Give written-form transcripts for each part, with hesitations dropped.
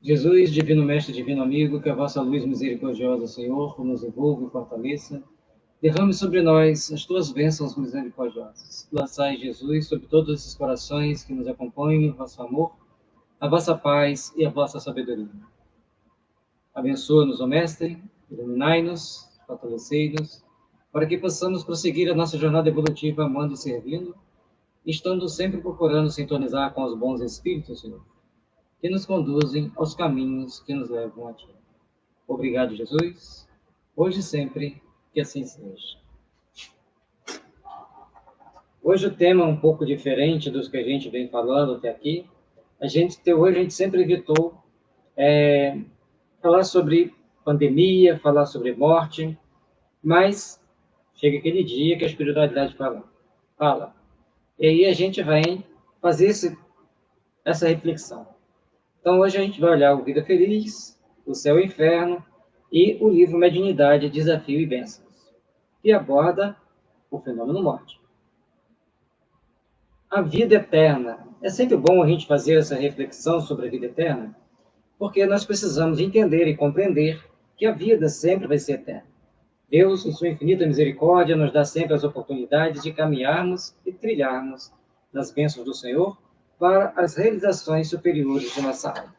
Jesus, divino mestre, divino amigo, que a vossa luz misericordiosa, Senhor, nos envolva e fortaleça. Derrame sobre nós as tuas bênçãos misericordiosas. Lançai, Jesus, sobre todos esses corações que nos acompanham, o vosso amor, a vossa paz e a vossa sabedoria. Abençoa-nos, ó Mestre, iluminai-nos, fortalecei-nos, para que possamos prosseguir a nossa jornada evolutiva amando e servindo, estando sempre procurando sintonizar com os bons espíritos, Senhor, que nos conduzem aos caminhos que nos levam a Ti. Obrigado, Jesus, hoje e sempre, que assim seja. Hoje o tema é um pouco diferente dos que a gente vem falando até aqui. Hoje a gente sempre evitou falar sobre pandemia, falar sobre morte, mas chega aquele dia que a espiritualidade fala. E aí a gente vai fazer essa reflexão. Então hoje a gente vai olhar o Vida Feliz, o Céu e o Inferno e o livro Mediunidade, Desafio e Bênçãos, que aborda o fenômeno morte. A vida eterna. É sempre bom a gente fazer essa reflexão sobre a vida eterna, porque nós precisamos entender e compreender que a vida sempre vai ser eterna. Deus, em sua infinita misericórdia, nos dá sempre as oportunidades de caminharmos e trilharmos nas bênçãos do Senhor para as realizações superiores de nossa alma.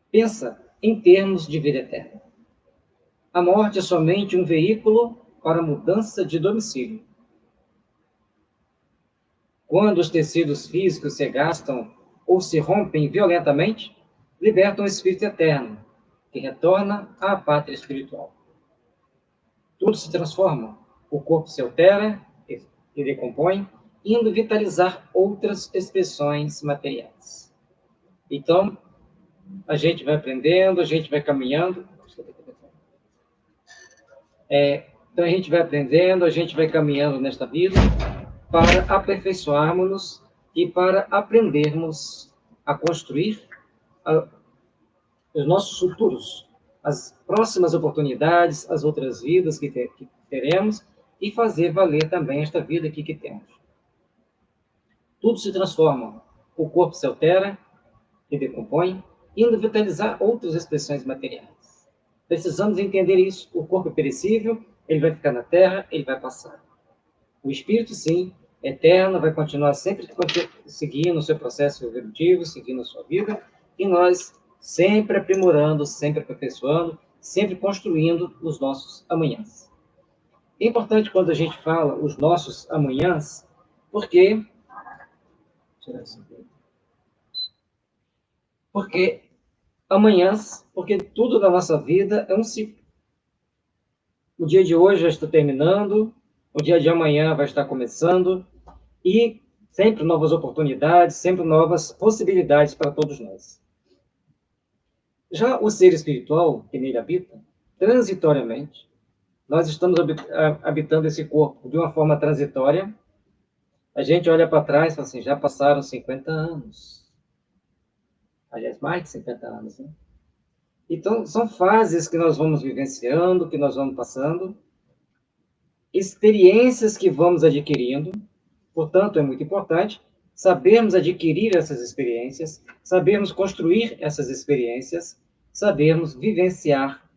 Pensa em termos de vida eterna. A morte é somente um veículo para a mudança de domicílio. Quando os tecidos físicos se gastam ou se rompem violentamente, libertam o espírito eterno, que retorna à pátria espiritual. Tudo se transforma, o corpo se altera e decompõe, indo vitalizar outras expressões materiais. Então, a gente vai aprendendo, a gente vai caminhando. Então, a gente vai aprendendo, a gente vai caminhando nesta vida para aperfeiçoarmos-nos e para aprendermos a construir os nossos futuros, as próximas oportunidades, as outras vidas que teremos e fazer valer também esta vida aqui que temos. Tudo se transforma, o corpo se altera e decompõe, indo vitalizar outras expressões materiais. Precisamos entender isso. O corpo é perecível, ele vai ficar na terra, ele vai passar. O espírito, sim, eterno, vai continuar sempre seguindo o seu processo evolutivo, seguindo a sua vida, e nós sempre aprimorando, sempre aperfeiçoando, sempre construindo os nossos amanhãs. É importante quando a gente fala os nossos amanhãs, porque amanhãs, porque tudo na nossa vida é um ciclo. O dia de hoje já está terminando, o dia de amanhã vai estar começando, e sempre novas oportunidades, sempre novas possibilidades para todos nós. Já o ser espiritual, que nele habita, transitoriamente, nós estamos habitando esse corpo de uma forma transitória. A gente olha para trás e fala assim, já passaram 50 anos. Aliás, mais de 50 anos, né? Então, são fases que nós vamos vivenciando, que nós vamos passando, experiências que vamos adquirindo. Portanto, é muito importante sabermos adquirir essas experiências, sabermos construir essas experiências, sabermos vivenciar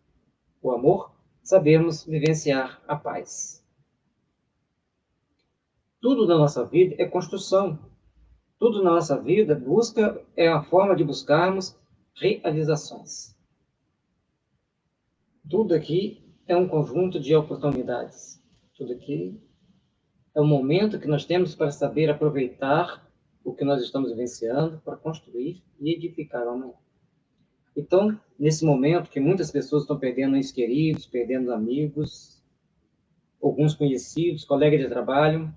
o amor, sabermos vivenciar a paz. Tudo na nossa vida é construção. Tudo na nossa vida é a forma de buscarmos realizações. Tudo aqui é um conjunto de oportunidades. Tudo aqui é o momento que nós temos para saber aproveitar o que nós estamos vivenciando para construir e edificar o amanhã. Então, nesse momento que muitas pessoas estão perdendo entes queridos, perdendo amigos, alguns conhecidos, colegas de trabalho,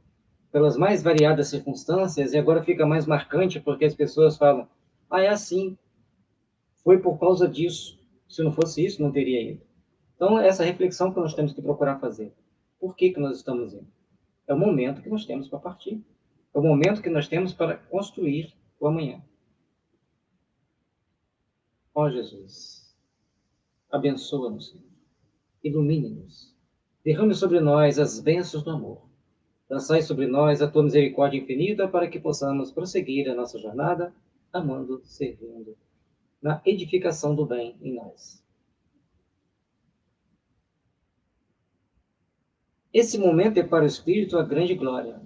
pelas mais variadas circunstâncias, e agora fica mais marcante porque as pessoas falam, é assim, foi por causa disso, se não fosse isso, não teria ido. Então, essa reflexão que nós temos que procurar fazer. Por que nós estamos indo? É o momento que nós temos para partir. É o momento que nós temos para construir o amanhã. Ó Jesus, abençoa-nos, ilumine-nos, derrame sobre nós as bênçãos do amor, Lançai sobre nós a tua misericórdia infinita para que possamos prosseguir a nossa jornada, amando, servindo, na edificação do bem em nós. Esse momento é para o Espírito a grande glória,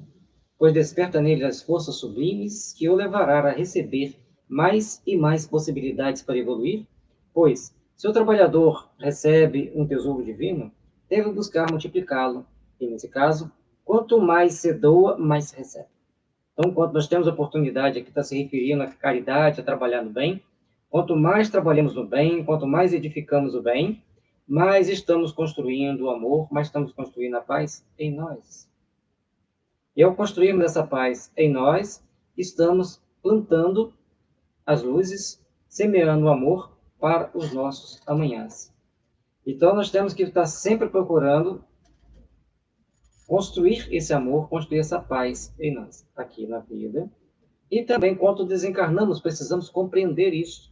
pois desperta nele as forças sublimes que o levará a receber mais e mais possibilidades para evoluir, pois, se o trabalhador recebe um tesouro divino, deve buscar multiplicá-lo, e, nesse caso, quanto mais se doa, mais se recebe. Então, quando nós temos a oportunidade, aqui está se referindo à caridade, a trabalhar no bem, quanto mais trabalhamos no bem, quanto mais edificamos o bem, mais estamos construindo o amor, mais estamos construindo a paz em nós. E ao construirmos essa paz em nós, estamos plantando as luzes, semeando o amor para os nossos amanhãs. Então, nós temos que estar sempre procurando construir esse amor, construir essa paz em nós, aqui na vida. E também, quando desencarnamos, precisamos compreender isso.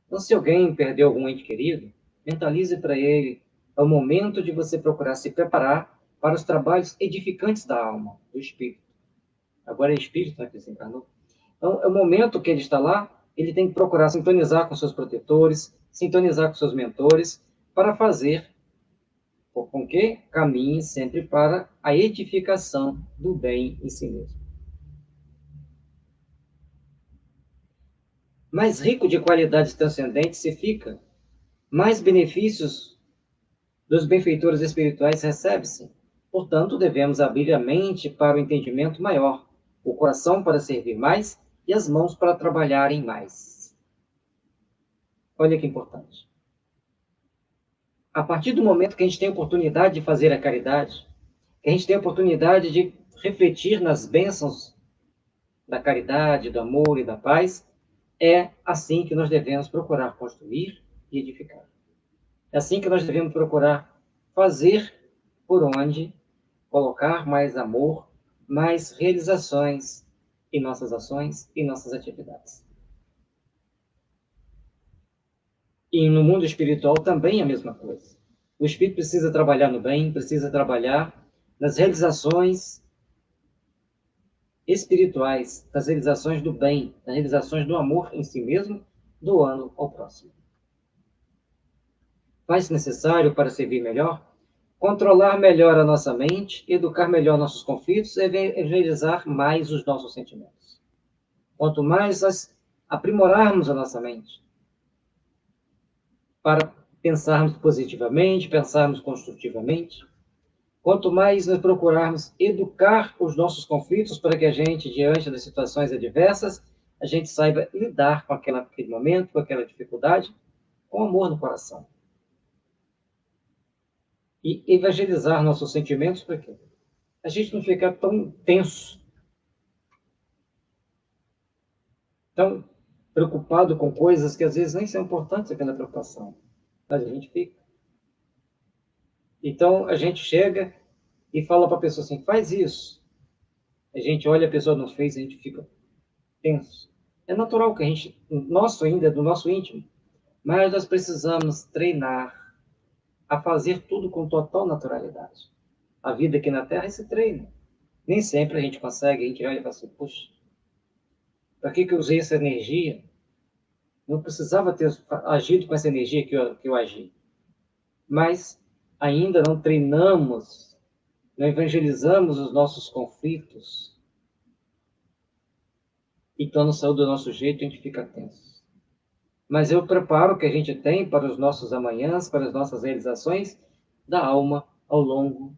Então, se alguém perdeu algum ente querido, mentalize para ele, é o momento de você procurar se preparar para os trabalhos edificantes da alma, do espírito. Agora é espírito, né, que desencarnou. Então, é o momento que ele está lá, ele tem que procurar sintonizar com seus protetores, sintonizar com seus mentores, para fazer com que caminhe sempre para a edificação do bem em si mesmo. Mais rico de qualidades transcendentes se fica, mais benefícios dos benfeitores espirituais recebe-se. Portanto, devemos abrir a mente para o entendimento maior, o coração para servir mais e as mãos para trabalharem mais. Olha que importante. A partir do momento que a gente tem a oportunidade de fazer a caridade, que a gente tem a oportunidade de refletir nas bênçãos da caridade, do amor e da paz, é assim que nós devemos procurar construir e edificar. É assim que nós devemos procurar fazer por onde colocar mais amor, mais realizações em nossas ações e nossas atividades. E no mundo espiritual também é a mesma coisa. O espírito precisa trabalhar no bem, precisa trabalhar nas realizações espirituais, nas realizações do bem, nas realizações do amor em si mesmo, doando ao próximo. Faz-se necessário, para servir melhor, controlar melhor a nossa mente, educar melhor nossos conflitos e evangelizar mais os nossos sentimentos. Quanto mais nós aprimorarmos a nossa mente para pensarmos positivamente, pensarmos construtivamente, quanto mais nós procurarmos educar os nossos conflitos para que a gente, diante das situações adversas, a gente saiba lidar com aquele momento, com aquela dificuldade, com amor no coração. E evangelizar nossos sentimentos para quê? A gente não ficar tão tenso, tão preocupado com coisas que às vezes nem são importantes aquela preocupação, mas a gente fica. Então a gente chega e fala para a pessoa assim, faz isso. A gente olha, a pessoa não fez, a gente fica tenso. É natural que a gente, nosso ainda, é do nosso íntimo, mas nós precisamos treinar a fazer tudo com total naturalidade. A vida aqui na Terra é esse treino. Nem sempre a gente consegue, a gente olha e fala assim, puxa, para que eu usei essa energia? Não precisava ter agido com essa energia que eu agi. Mas ainda não treinamos, não evangelizamos os nossos conflitos. Então não saiu do nosso jeito, a gente fica tenso. Mas eu preparo o que a gente tem para os nossos amanhãs, para as nossas realizações da alma ao longo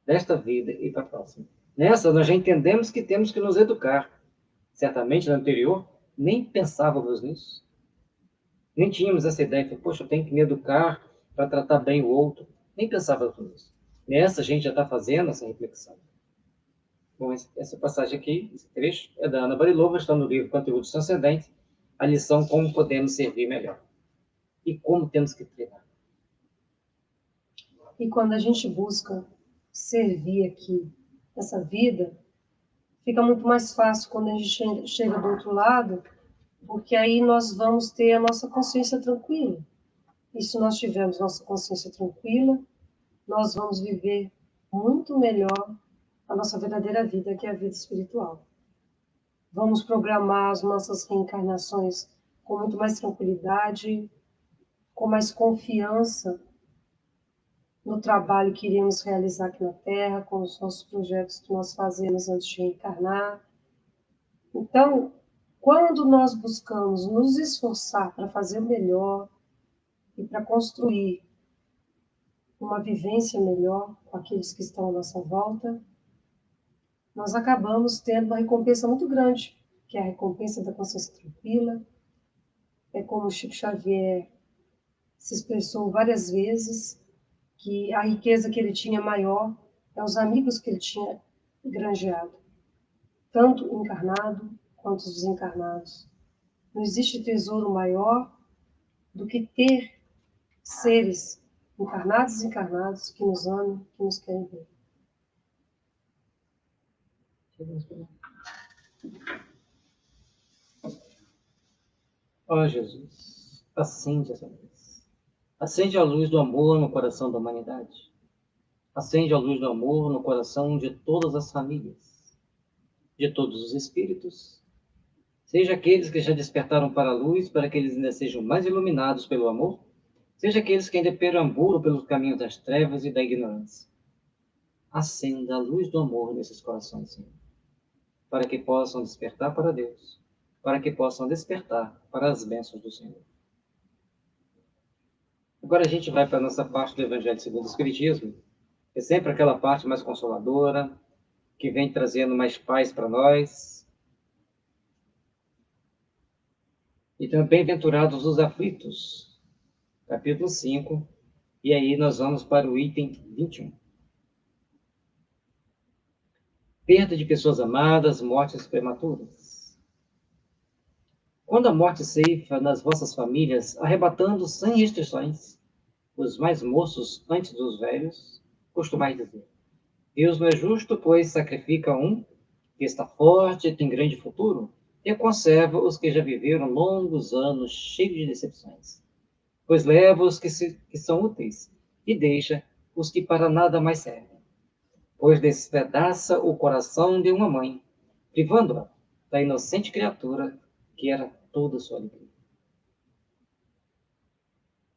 desta vida e para a próxima. Nessa, nós já entendemos que temos que nos educar. Certamente, no anterior, nem pensávamos nisso. Nem tínhamos essa ideia de, poxa, eu tenho que me educar para tratar bem o outro. Nem pensávamos nisso. Nessa, a gente já está fazendo essa reflexão. Bom, essa passagem aqui, esse trecho, é da Ana Barilova, está no livro Conteúdos Transcendentes, a lição Como Podemos Servir Melhor. E como temos que treinar. E quando a gente busca servir aqui essa vida, fica muito mais fácil quando a gente chega do outro lado, porque aí nós vamos ter a nossa consciência tranquila. E se nós tivermos nossa consciência tranquila, nós vamos viver muito melhor a nossa verdadeira vida, que é a vida espiritual. Vamos programar as nossas reencarnações com muito mais tranquilidade, com mais confiança no trabalho que iremos realizar aqui na Terra, com os nossos projetos que nós fazemos antes de reencarnar. Então, quando nós buscamos nos esforçar para fazer o melhor e para construir uma vivência melhor com aqueles que estão à nossa volta, nós acabamos tendo uma recompensa muito grande, que é a recompensa da consciência tranquila. É como o Chico Xavier se expressou várias vezes, que a riqueza que ele tinha maior é os amigos que ele tinha granjeado, tanto encarnado quanto os desencarnados. Não existe tesouro maior do que ter seres encarnados e desencarnados que nos amem, que nos querem bem. Ó Jesus, acende essa luz. Acende a luz do amor no coração da humanidade. Acende a luz do amor no coração de todas as famílias, de todos os espíritos, seja aqueles que já despertaram para a luz, para que eles ainda sejam mais iluminados pelo amor, seja aqueles que ainda perambulam pelos caminhos das trevas e da ignorância. Acenda a luz do amor nesses corações, Senhor, para que possam despertar para Deus, para que possam despertar para as bênçãos do Senhor. Agora a gente vai para a nossa parte do Evangelho segundo o Espiritismo, que é sempre aquela parte mais consoladora, que vem trazendo mais paz para nós. Então, bem-aventurados os aflitos, capítulo 5, e aí nós vamos para o item 21. Perda de pessoas amadas, mortes prematuras. Quando a morte ceifa nas vossas famílias, arrebatando sem restrições os mais moços antes dos velhos, costumais dizer: Deus não é justo, pois sacrifica um que está forte e tem grande futuro, e conserva os que já viveram longos anos cheios de decepções, pois leva os que são úteis e deixa os que para nada mais servem, pois despedaça o coração de uma mãe, privando-a da inocente criatura que era toda sua alegria.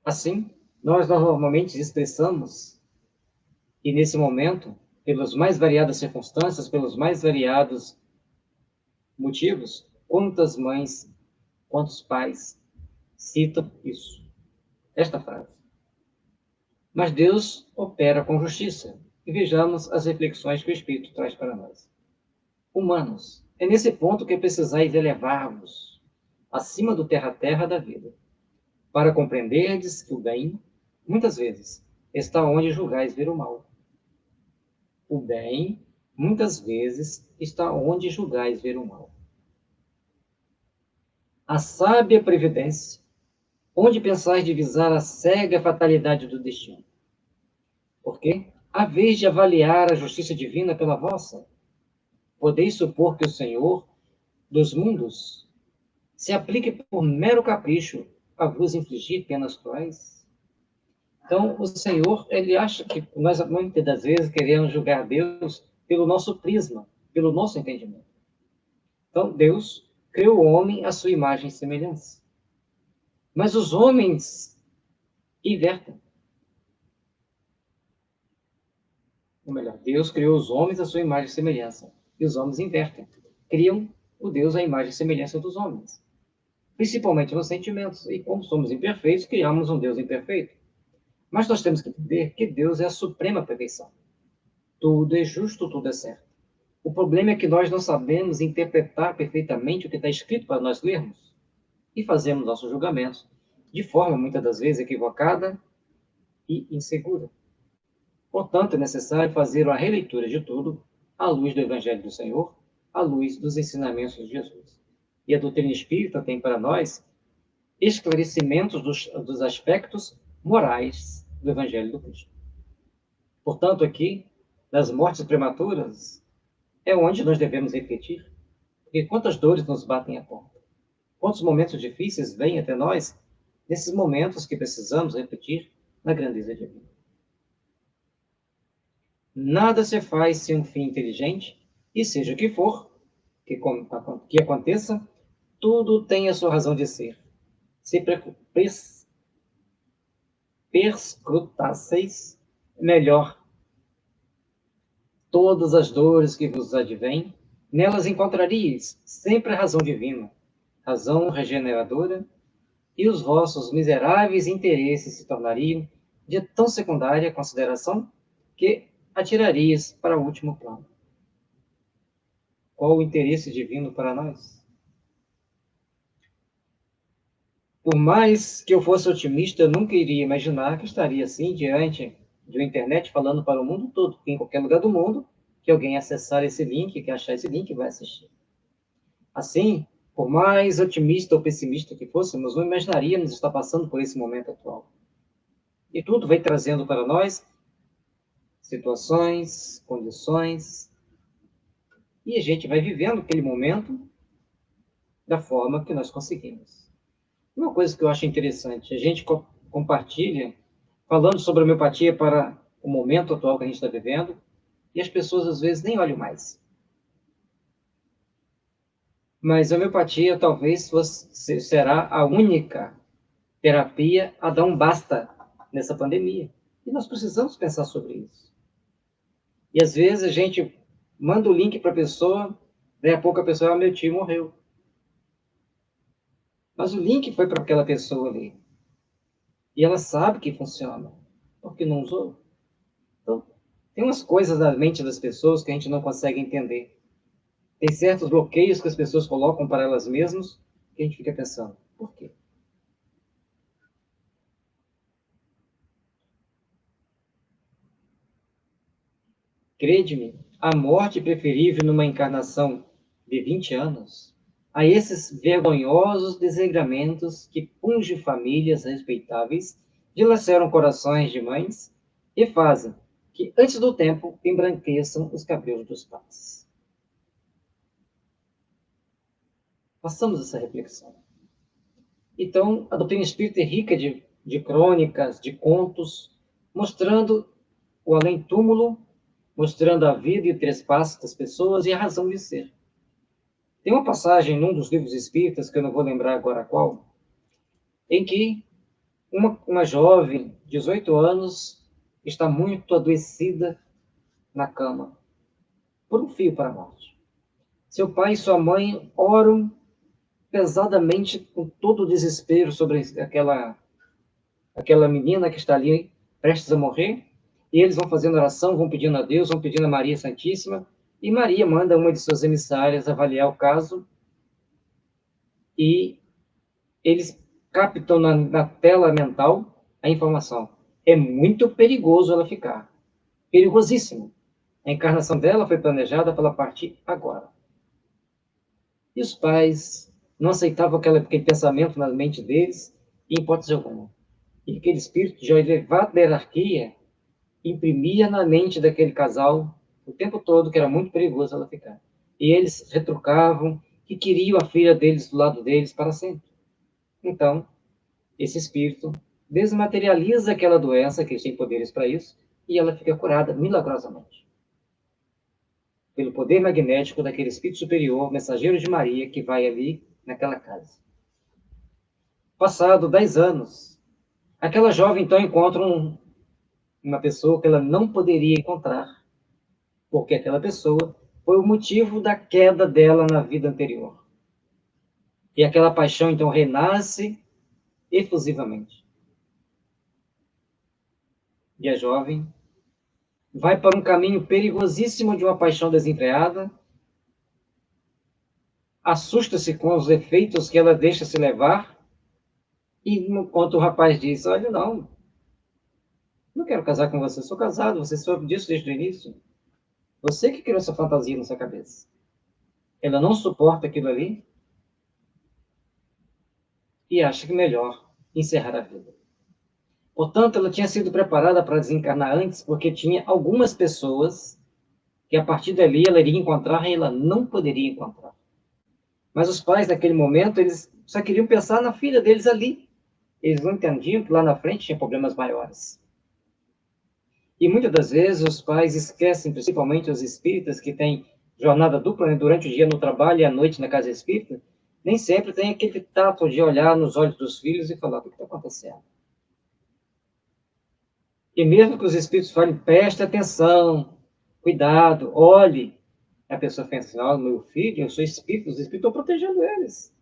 Assim, nós normalmente expressamos, e nesse momento, pelas mais variadas circunstâncias, pelos mais variados motivos, quantas mães, quantos pais citam isso, esta frase. Mas Deus opera com justiça, e vejamos as reflexões que o Espírito traz para nós. Humanos, é nesse ponto que precisais elevar-vos acima do terra-terra da vida, para compreenderdes que o bem, muitas vezes, está onde julgais ver o mal. O bem, muitas vezes, está onde julgais ver o mal. A sábia previdência, onde pensais divisar a cega fatalidade do destino. Porque, a vez de avaliar a justiça divina pela vossa, podeis supor que o Senhor dos mundos se aplique por mero capricho a vos infligir penas cruéis? Então, o Senhor, ele acha que nós, muitas das vezes, queremos julgar Deus pelo nosso prisma, pelo nosso entendimento. Então, Deus criou o homem à sua imagem e semelhança. Mas os homens invertem. Ou melhor, Deus criou os homens à sua imagem e semelhança. E os homens invertem. Criam o Deus à imagem e semelhança dos homens. Principalmente nos sentimentos. E como somos imperfeitos, criamos um Deus imperfeito. Mas nós temos que entender que Deus é a suprema perfeição. Tudo é justo, tudo é certo. O problema é que nós não sabemos interpretar perfeitamente o que está escrito para nós lermos. E fazemos nossos julgamentos de forma, muitas das vezes, equivocada e insegura. Portanto, é necessário fazer uma releitura de tudo à luz do Evangelho do Senhor, à luz dos ensinamentos de Jesus. E a doutrina espírita tem para nós esclarecimentos dos aspectos morais do Evangelho do Cristo. Portanto, aqui, nas mortes prematuras, é onde nós devemos refletir, porque quantas dores nos batem à porta, quantos momentos difíceis vêm até nós, nesses momentos que precisamos refletir na grandeza divina. Nada se faz sem um fim inteligente, e seja o que for que aconteça, tudo tem a sua razão de ser. Se perscrutasseis melhor todas as dores que vos advêm, nelas encontraríeis sempre a razão divina, razão regeneradora, e os vossos miseráveis interesses se tornariam de tão secundária consideração que atirarias para o último plano. Qual o interesse divino para nós? Por mais que eu fosse otimista, eu nunca iria imaginar que estaria assim diante de uma internet falando para o mundo todo, em qualquer lugar do mundo, que alguém acessar esse link, que achar esse link, vai assistir. Assim, por mais otimista ou pessimista que fôssemos, não imaginaríamos estar passando por esse momento atual. E tudo vai trazendo para nós situações, condições, e a gente vai vivendo aquele momento da forma que nós conseguimos. Uma coisa que eu acho interessante, a gente compartilha, falando sobre a homeopatia para o momento atual que a gente está vivendo, e as pessoas às vezes nem olham mais. Mas a homeopatia talvez será a única terapia a dar um basta nessa pandemia. E nós precisamos pensar sobre isso. E às vezes a gente manda o link para a pessoa, daí a pouco a pessoa, meu tio morreu. Mas o link foi para aquela pessoa ali. E ela sabe que funciona, porque não usou. Então, tem umas coisas na mente das pessoas que a gente não consegue entender. Tem certos bloqueios que as pessoas colocam para elas mesmas que a gente fica pensando, por quê? Crede-me, a morte preferível numa encarnação de 20 anos a esses vergonhosos desregramentos que pungem famílias respeitáveis, dilaceram corações de mães e fazem que, antes do tempo, embranqueçam os cabelos dos pais. Façamos essa reflexão. Então, a doutrina espírita é rica de crônicas, de contos, mostrando o além-túmulo, mostrando a vida e o trespasso das pessoas e a razão de ser. Tem uma passagem num dos livros espíritas, que eu não vou lembrar agora qual, em que uma jovem de 18 anos está muito adoecida na cama, por um fio para a morte. Seu pai e sua mãe oram pesadamente, com todo o desespero, sobre aquela menina que está ali prestes a morrer, e eles vão fazendo oração, vão pedindo a Deus, vão pedindo a Maria Santíssima, e Maria manda uma de suas emissárias avaliar o caso, e eles captam na tela mental a informação. É muito perigoso ela ficar. Perigosíssimo. A encarnação dela foi planejada para ela partir agora. E os pais não aceitavam aquele pensamento na mente deles, em hipótese alguma. E aquele espírito de elevada hierarquia imprimia na mente daquele casal o tempo todo que era muito perigoso ela ficar. E eles retrucavam que queriam a filha deles do lado deles para sempre. Então, esse espírito desmaterializa aquela doença, que eles têm poderes para isso, e ela fica curada milagrosamente. Pelo poder magnético daquele espírito superior, mensageiro de Maria, que vai ali naquela casa. Passado 10 anos, aquela jovem então encontra uma pessoa que ela não poderia encontrar, porque aquela pessoa foi o motivo da queda dela na vida anterior. E aquela paixão então renasce efusivamente. E a jovem vai para um caminho perigosíssimo de uma paixão desenfreada, assusta-se com os efeitos que ela deixa se levar, e enquanto o rapaz diz, olha, não quero casar com você, sou casado, você soube disso desde o início. Você que criou essa fantasia na sua cabeça. Ela não suporta aquilo ali e acha que melhor encerrar a vida. Portanto, ela tinha sido preparada para desencarnar antes, porque tinha algumas pessoas que a partir dali ela iria encontrar e ela não poderia encontrar. Mas os pais, naquele momento, eles só queriam pensar na filha deles ali. Eles não entendiam que lá na frente tinha problemas maiores. E muitas das vezes os pais esquecem, principalmente os espíritas que têm jornada dupla, né, durante o dia no trabalho e à noite na casa espírita, nem sempre tem aquele tato de olhar nos olhos dos filhos e falar: o que está acontecendo? E mesmo que os espíritos falem: preste atenção, cuidado, olhe, a pessoa pensa assim: meu filho, eu sou espírito, os espíritos estão protegendo eles.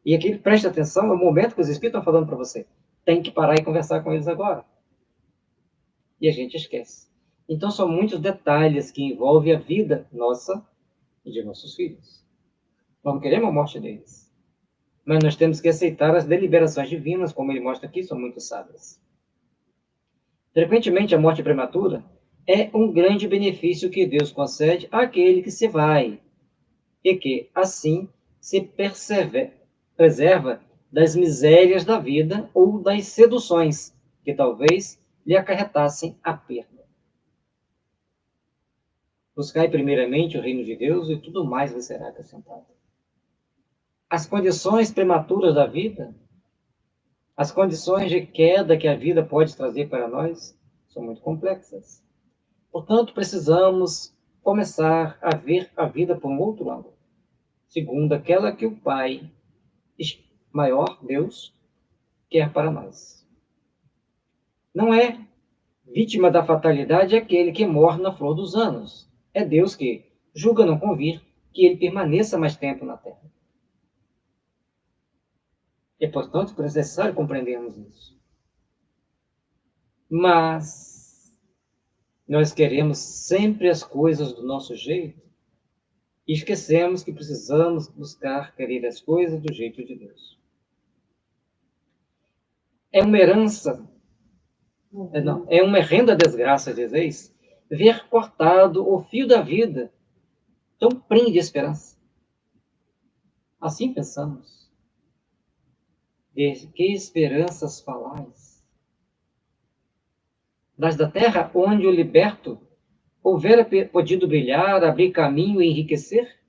E aquele preste atenção é o momento que os espíritos estão falando para você. Tem que parar e conversar com eles agora. E a gente esquece. Então, são muitos detalhes que envolvem a vida nossa e de nossos filhos. Nós não queremos a morte deles. Mas nós temos que aceitar as deliberações divinas, como ele mostra aqui, são muito sábias. Frequentemente, a morte prematura é um grande benefício que Deus concede àquele que se vai, e que, assim, se preserva das misérias da vida ou das seduções que talvez lhe acarretassem a perda. Buscai primeiramente o reino de Deus e tudo mais lhe será acrescentado. As condições prematuras da vida, as condições de queda que a vida pode trazer para nós, são muito complexas. Portanto, precisamos começar a ver a vida por um outro ângulo, segundo aquela que o Pai maior, Deus, quer para nós. Não é vítima da fatalidade aquele que morre na flor dos anos. É Deus que julga não convir que ele permaneça mais tempo na terra. É, portanto, necessário compreendermos isso. Mas nós queremos sempre as coisas do nosso jeito e esquecemos que precisamos buscar querer as coisas do jeito de Deus. É uma herança, é uma renda desgraça, dizeis, ver cortado o fio da vida, tão prende de esperança. Assim pensamos. De que esperanças falais? Das da terra onde o liberto houvera podido brilhar, abrir caminho e enriquecer?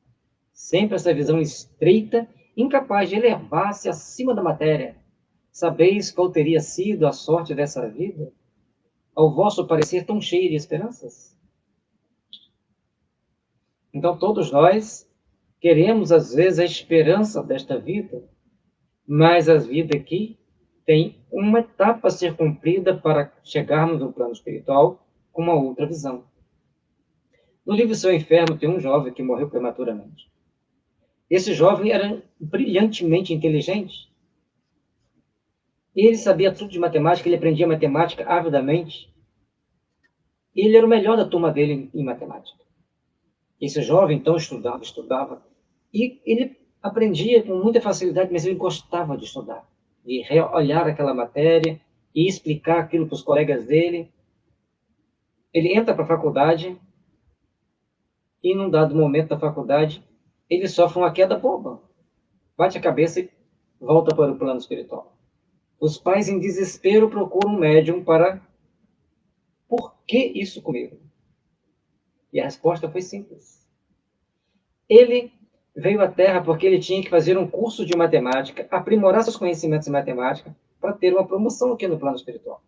Sempre essa visão estreita, incapaz de elevar-se acima da matéria. Sabeis qual teria sido a sorte dessa vida? Ao vosso parecer tão cheia de esperanças? Então, todos nós queremos, às vezes, a esperança desta vida, mas a vida aqui tem uma etapa a ser cumprida para chegarmos no plano espiritual com uma outra visão. No livro Seu Inferno tem um jovem que morreu prematuramente. Esse jovem era brilhantemente inteligente. Ele sabia tudo de matemática, ele aprendia matemática avidamente. Ele era o melhor da turma dele em matemática. Esse jovem, então, estudava. E ele aprendia com muita facilidade, mas ele gostava de estudar. De olhar aquela matéria e explicar aquilo para os colegas dele. Ele entra para a faculdade e, num dado momento da faculdade, ele sofre uma queda boba. Bate a cabeça e volta para o plano espiritual. Os pais, em desespero, procuram um médium para... Por que isso comigo? E a resposta foi simples. Ele veio à Terra porque ele tinha que fazer um curso de matemática, aprimorar seus conhecimentos em matemática, para ter uma promoção aqui no plano espiritual.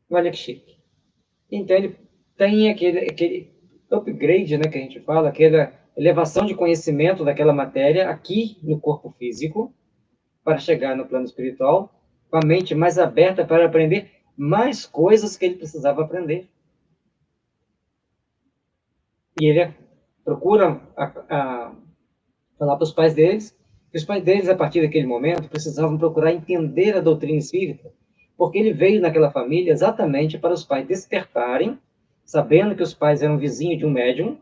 Olha que chique. Então, ele tem aquele upgrade, né, que a gente fala, aquela elevação de conhecimento daquela matéria aqui no corpo físico, para chegar no plano espiritual, com a mente mais aberta para aprender mais coisas que ele precisava aprender. E ele procura falar para os pais deles, que os pais deles, a partir daquele momento, precisavam procurar entender a doutrina espírita, porque ele veio naquela família exatamente para os pais despertarem, sabendo que os pais eram vizinhos de um médium,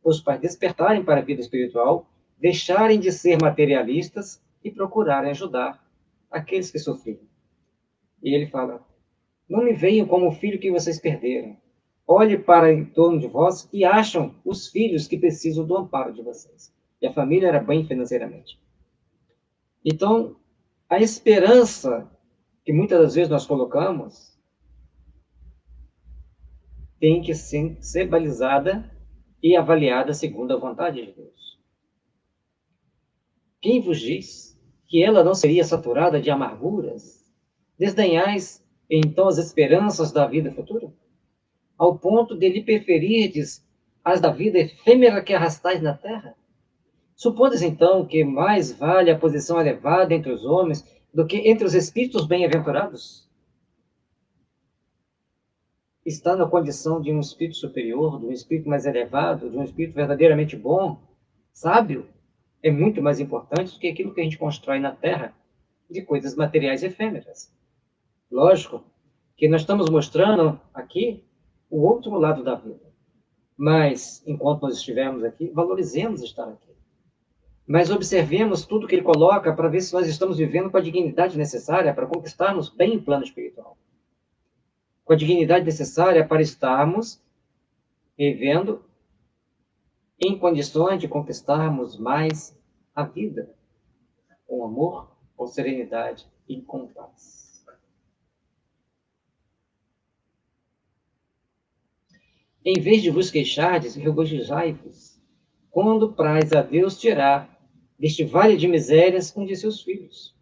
os pais despertarem para a vida espiritual, deixarem de ser materialistas e procurarem ajudar aqueles que sofriam. E ele fala: não me venham como o filho que vocês perderam. Olhe para em torno de vós e acham os filhos que precisam do amparo de vocês. E a família era bem financeiramente. Então, a esperança que muitas das vezes nós colocamos tem que ser balizada e avaliada segundo a vontade de Deus. Quem vos diz que ela não seria saturada de amarguras, Desdenhais, então, as esperanças da vida futura? Ao ponto de lhe preferirdes as da vida efêmera que arrastais na terra? Supondes, então, que mais vale a posição elevada entre os homens do que entre os espíritos bem-aventurados? Está na condição de um espírito superior, de um espírito mais elevado, de um espírito verdadeiramente bom, sábio, é muito mais importante do que aquilo que a gente constrói na terra de coisas materiais efêmeras. Lógico que nós estamos mostrando aqui o outro lado da vida. Mas, enquanto nós estivermos aqui, valorizemos estar aqui. Mas observemos tudo que ele coloca para ver se nós estamos vivendo com a dignidade necessária para conquistarmos bem o plano espiritual. Com a dignidade necessária para estarmos vivendo em condições de conquistarmos mais a vida, com amor, com serenidade e com paz. Em vez de vos queixardes, regozijai-vos, quando praz a Deus tirar deste vale de misérias um de seus filhos.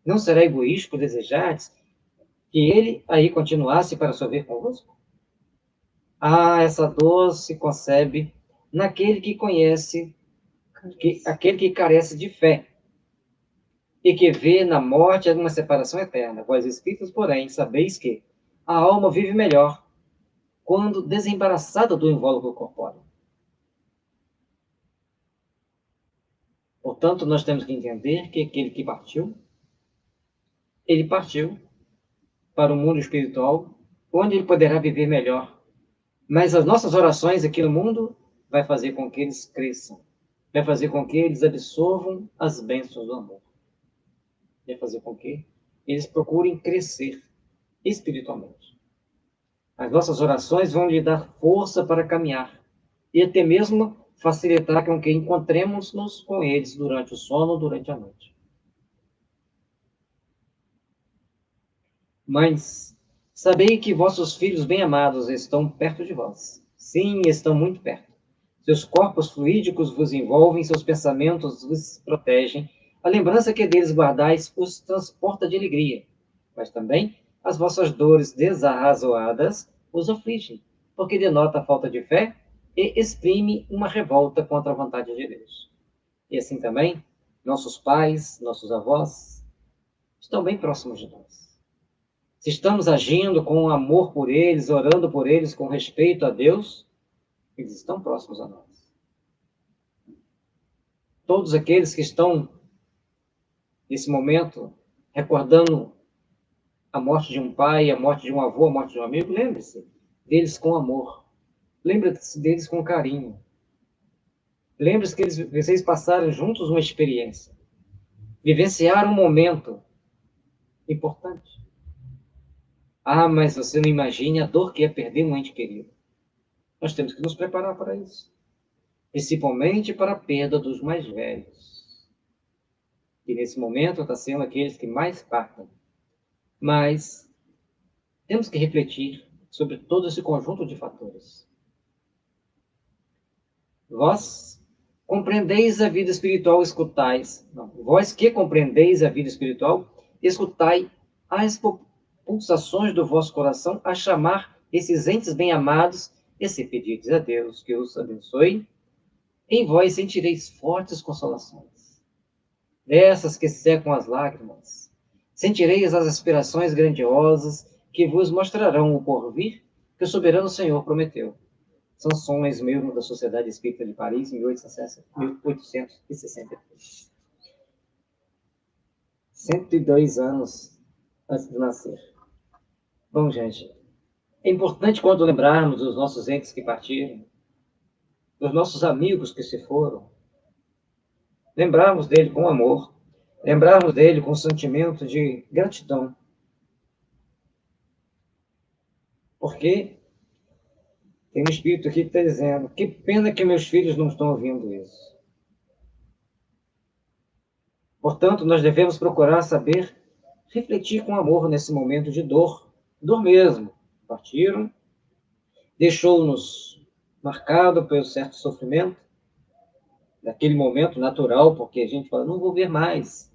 Não será egoístico desejardes que ele aí continuasse para sofrer convosco? Ah, essa dor se concebe naquele que conhece, aquele que carece de fé, e que vê na morte uma separação eterna. Vós espíritos, porém, sabeis que a alma vive melhor quando desembaraçada do invólucro corpóreo. Portanto, nós temos que entender que aquele que partiu, ele partiu para o mundo espiritual, onde ele poderá viver melhor. Mas as nossas orações aqui no mundo vai fazer com que eles cresçam, vai fazer com que eles absorvam as bênçãos do amor, vai fazer com que eles procurem crescer espiritualmente. As nossas orações vão lhe dar força para caminhar e até mesmo facilitar com que encontremos-nos com eles durante o sono, durante a noite. Mães, sabei que vossos filhos bem-amados estão perto de vós. Sim, estão muito perto. Seus corpos fluídicos vos envolvem, seus pensamentos vos protegem. A lembrança que deles guardais os transporta de alegria. Mas também as vossas dores desarrazoadas os afligem, porque denota a falta de fé e exprime uma revolta contra a vontade de Deus. E assim também, nossos pais, nossos avós, estão bem próximos de nós. Se estamos agindo com amor por eles, orando por eles, com respeito a Deus, eles estão próximos a nós. Todos aqueles que estão, nesse momento, recordando a morte de um pai, a morte de um avô, a morte de um amigo, lembre-se deles com amor. Lembre-se deles com carinho. Lembre-se que vocês passaram juntos uma experiência. Vivenciaram um momento importante. Ah, mas você não imagine a dor que é perder um ente querido. Nós temos que nos preparar para isso. Principalmente para a perda dos mais velhos. E nesse momento está sendo aqueles que mais partem. Mas temos que refletir sobre todo esse conjunto de fatores. Vós compreendeis a vida espiritual, escutais. Não, vós que compreendeis a vida espiritual, escutai as pulsações do vosso coração a chamar esses entes bem-amados, e se pedirdes a Deus que os abençoe, em vós sentireis fortes consolações, dessas que secam as lágrimas. Sentireis as aspirações grandiosas que vos mostrarão o porvir que o soberano Senhor prometeu. São sonhos mesmo da Sociedade Espírita de Paris, em 1863. 102 anos antes de nascer. Bom, gente, é importante quando lembrarmos dos nossos entes que partiram, dos nossos amigos que se foram, lembrarmos dele com amor, lembrarmos dele com sentimento de gratidão. Porque tem um espírito aqui que está dizendo, que pena que meus filhos não estão ouvindo isso. Portanto, nós devemos procurar saber refletir com amor nesse momento de dor, dor mesmo. Partiram, deixou-nos marcado pelo certo sofrimento, naquele momento natural, porque a gente fala, não vou ver mais.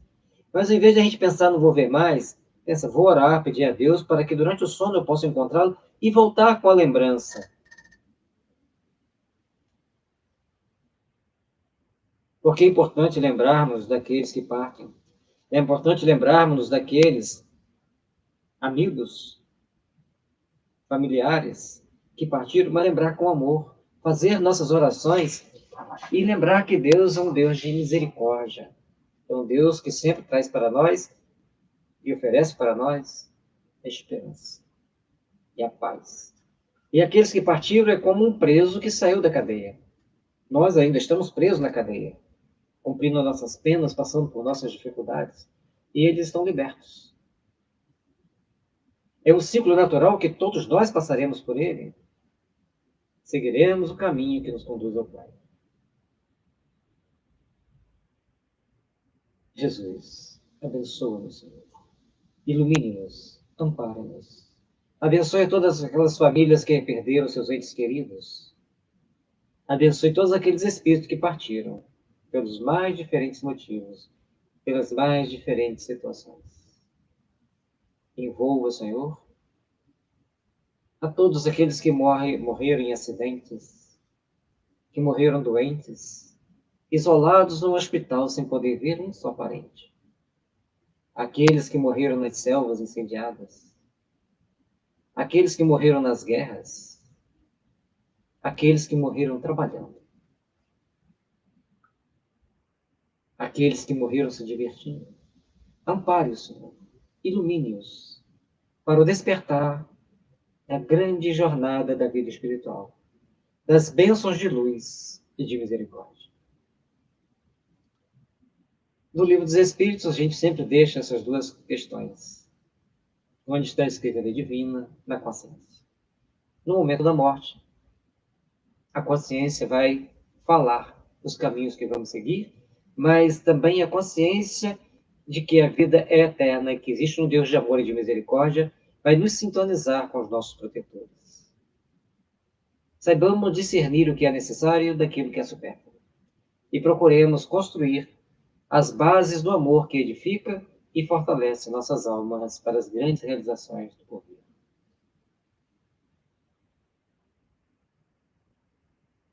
Mas, ao invés de a gente pensar, não vou ver mais, Pensa, vou orar, pedir a Deus para que durante o sono eu possa encontrá-lo e voltar com a lembrança. Porque é importante lembrarmos daqueles que partem. É importante lembrarmos daqueles amigos, familiares que partiram, mas lembrar com amor. Fazer nossas orações e lembrar que Deus é um Deus de misericórdia. É um Deus que sempre traz para nós e oferece para nós a esperança e a paz. E aqueles que partiram é como um preso que saiu da cadeia. Nós ainda estamos presos na cadeia, cumprindo nossas penas, passando por nossas dificuldades, e eles estão libertos. É um ciclo natural que todos nós passaremos por ele. Seguiremos o caminho que nos conduz ao Pai. Jesus, abençoa-nos, Senhor. Ilumine-nos, ampara-nos. Abençoe todas aquelas famílias que perderam seus entes queridos. Abençoe todos aqueles espíritos que partiram, pelos mais diferentes motivos, pelas mais diferentes situações. Envolva, Senhor, a todos aqueles que morreram em acidentes, que morreram doentes, isolados no hospital sem poder ver um só parente. Aqueles que morreram nas selvas incendiadas, aqueles que morreram nas guerras, aqueles que morreram trabalhando, aqueles que morreram se divertindo. Ampare-os, Senhor, ilumine-os para o despertar da grande jornada da vida espiritual, das bênçãos de luz e de misericórdia. No Livro dos Espíritos, a gente sempre deixa essas duas questões. Onde está escrita a lei divina? Na consciência. No momento da morte, a consciência vai falar os caminhos que vamos seguir, mas também a consciência de que a vida é eterna e que existe um Deus de amor e de misericórdia vai nos sintonizar com os nossos protetores. Saibamos discernir o que é necessário daquilo que é supérfluo e procuremos construir as bases do amor que edifica e fortalece nossas almas para as grandes realizações do porvir.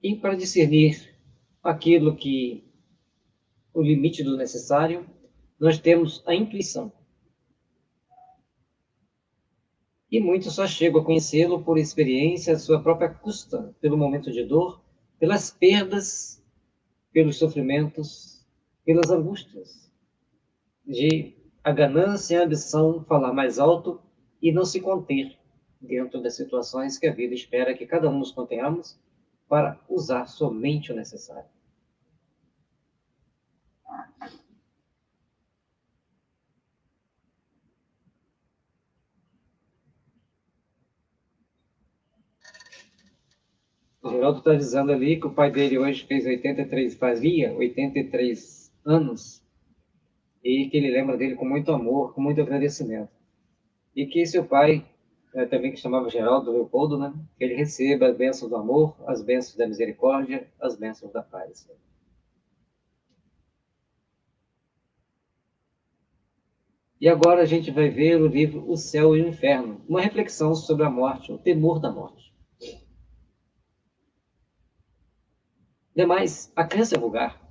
E para discernir aquilo que o limite do necessário, nós temos a intuição. E muitos só chegam a conhecê-lo por experiência à sua própria custa, pelo momento de dor, pelas perdas, pelos sofrimentos, pelas angústias, de a ganância e a ambição falar mais alto e não se conter dentro das situações que a vida espera que cada um nos contenhamos para usar somente o necessário. O Geraldo está dizendo ali que o pai dele hoje fazia 83 anos, e que ele lembra dele com muito amor, com muito agradecimento. E que seu pai, também que chamava Geraldo Leopoldo, né, que ele receba as bênçãos do amor, as bênçãos da misericórdia, as bênçãos da paz. E agora a gente vai ver o livro O Céu e o Inferno, uma reflexão sobre a morte, o temor da morte. Demais, a crença vulgar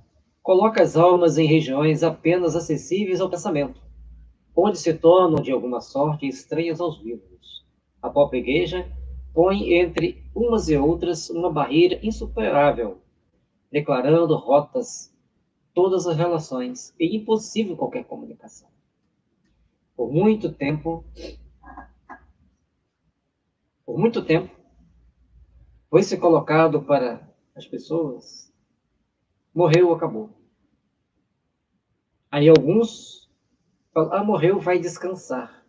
coloca as almas em regiões apenas acessíveis ao pensamento, onde se tornam, de alguma sorte, estranhas aos vivos. A própria igreja põe entre umas e outras uma barreira insuperável, declarando rotas todas as relações e impossível qualquer comunicação. Por muito tempo, foi-se colocado para as pessoas, morreu, acabou. Aí alguns falam, morreu, vai descansar.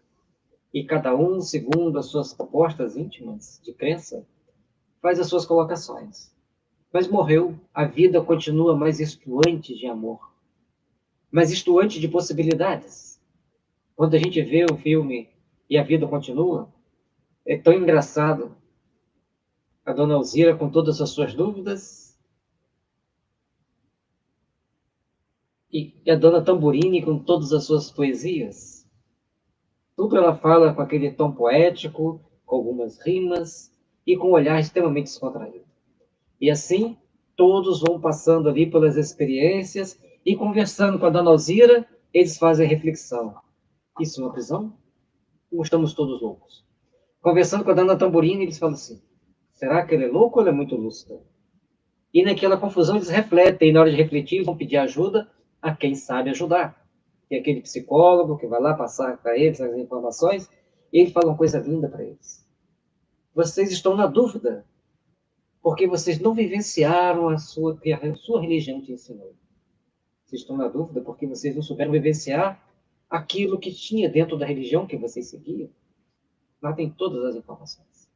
E cada um, segundo as suas propostas íntimas de crença, faz as suas colocações. Mas morreu, a vida continua mais estuante de amor, mais estuante de possibilidades. Quando a gente vê o filme E a Vida Continua, é tão engraçado. A dona Alzira com todas as suas dúvidas, e a dona Tamburini com todas as suas poesias. Tudo ela fala com aquele tom poético, com algumas rimas e com um olhar extremamente descontraído. E assim, todos vão passando ali pelas experiências e conversando com a Dona Alzira, eles fazem a reflexão. Isso é uma prisão? Ou estamos todos loucos? Conversando com a Dona Tamborina, eles falam assim, será que ele é louco ou ele é muito lúcido? E naquela confusão eles refletem, e na hora de refletir eles vão pedir ajuda a quem sabe ajudar. E aquele psicólogo que vai lá passar para eles as informações, e ele fala uma coisa linda para eles. Vocês estão na dúvida, porque vocês não vivenciaram a sua religião te ensinou. Vocês estão na dúvida porque vocês não souberam vivenciar aquilo que tinha dentro da religião que vocês seguiam. Lá tem todas as informações.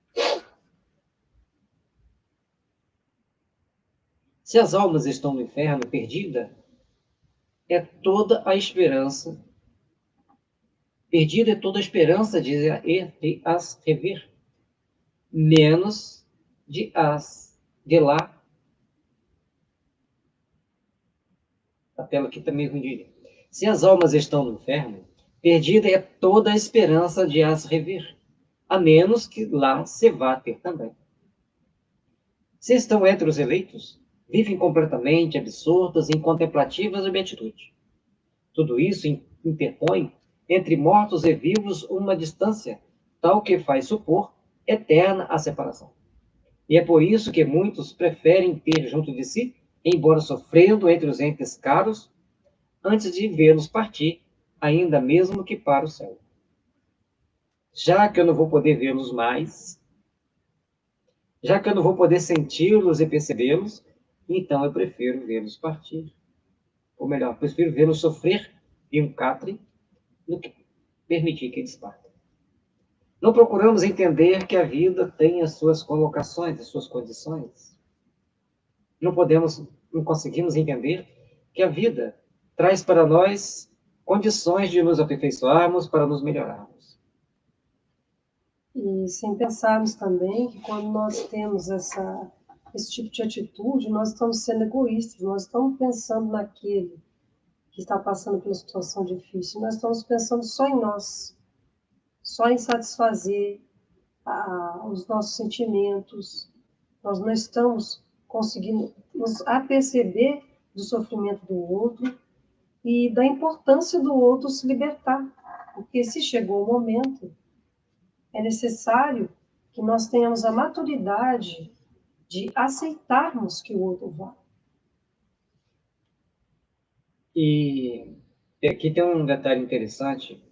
Se as almas estão no inferno perdida, é toda a esperança. Perdida é toda a esperança de as rever, menos de lá. A tela aqui também ruim. Se as almas estão no inferno, perdida é toda a esperança de as rever, a menos que lá se vá ter também. Se estão entre os eleitos, vivem completamente absortas em contemplativas e beatitude. Tudo isso interpõe entre mortos e vivos uma distância, tal que faz supor eterna a separação. E é por isso que muitos preferem ter junto de si, embora sofrendo entre os entes caros, antes de vê-los partir, ainda mesmo que para o céu. Já que eu não vou poder vê-los mais, já que eu não vou poder senti-los e percebê-los, então eu prefiro vê-los partir. Ou melhor, prefiro vê-los sofrer em um catre do que permitir que eles partam. Não procuramos entender que a vida tem as suas colocações, as suas condições. Não conseguimos entender que a vida traz para nós condições de nos aperfeiçoarmos para nos melhorarmos. E sem pensarmos também que quando nós temos esse tipo de atitude, nós estamos sendo egoístas, nós estamos pensando naquele que está passando por uma situação difícil, nós estamos pensando só em nós, só em satisfazer os nossos sentimentos, nós não estamos conseguindo nos aperceber do sofrimento do outro e da importância do outro se libertar, porque se chegou o momento, é necessário que nós tenhamos a maturidade de aceitarmos que o outro vá. E aqui tem um detalhe interessante,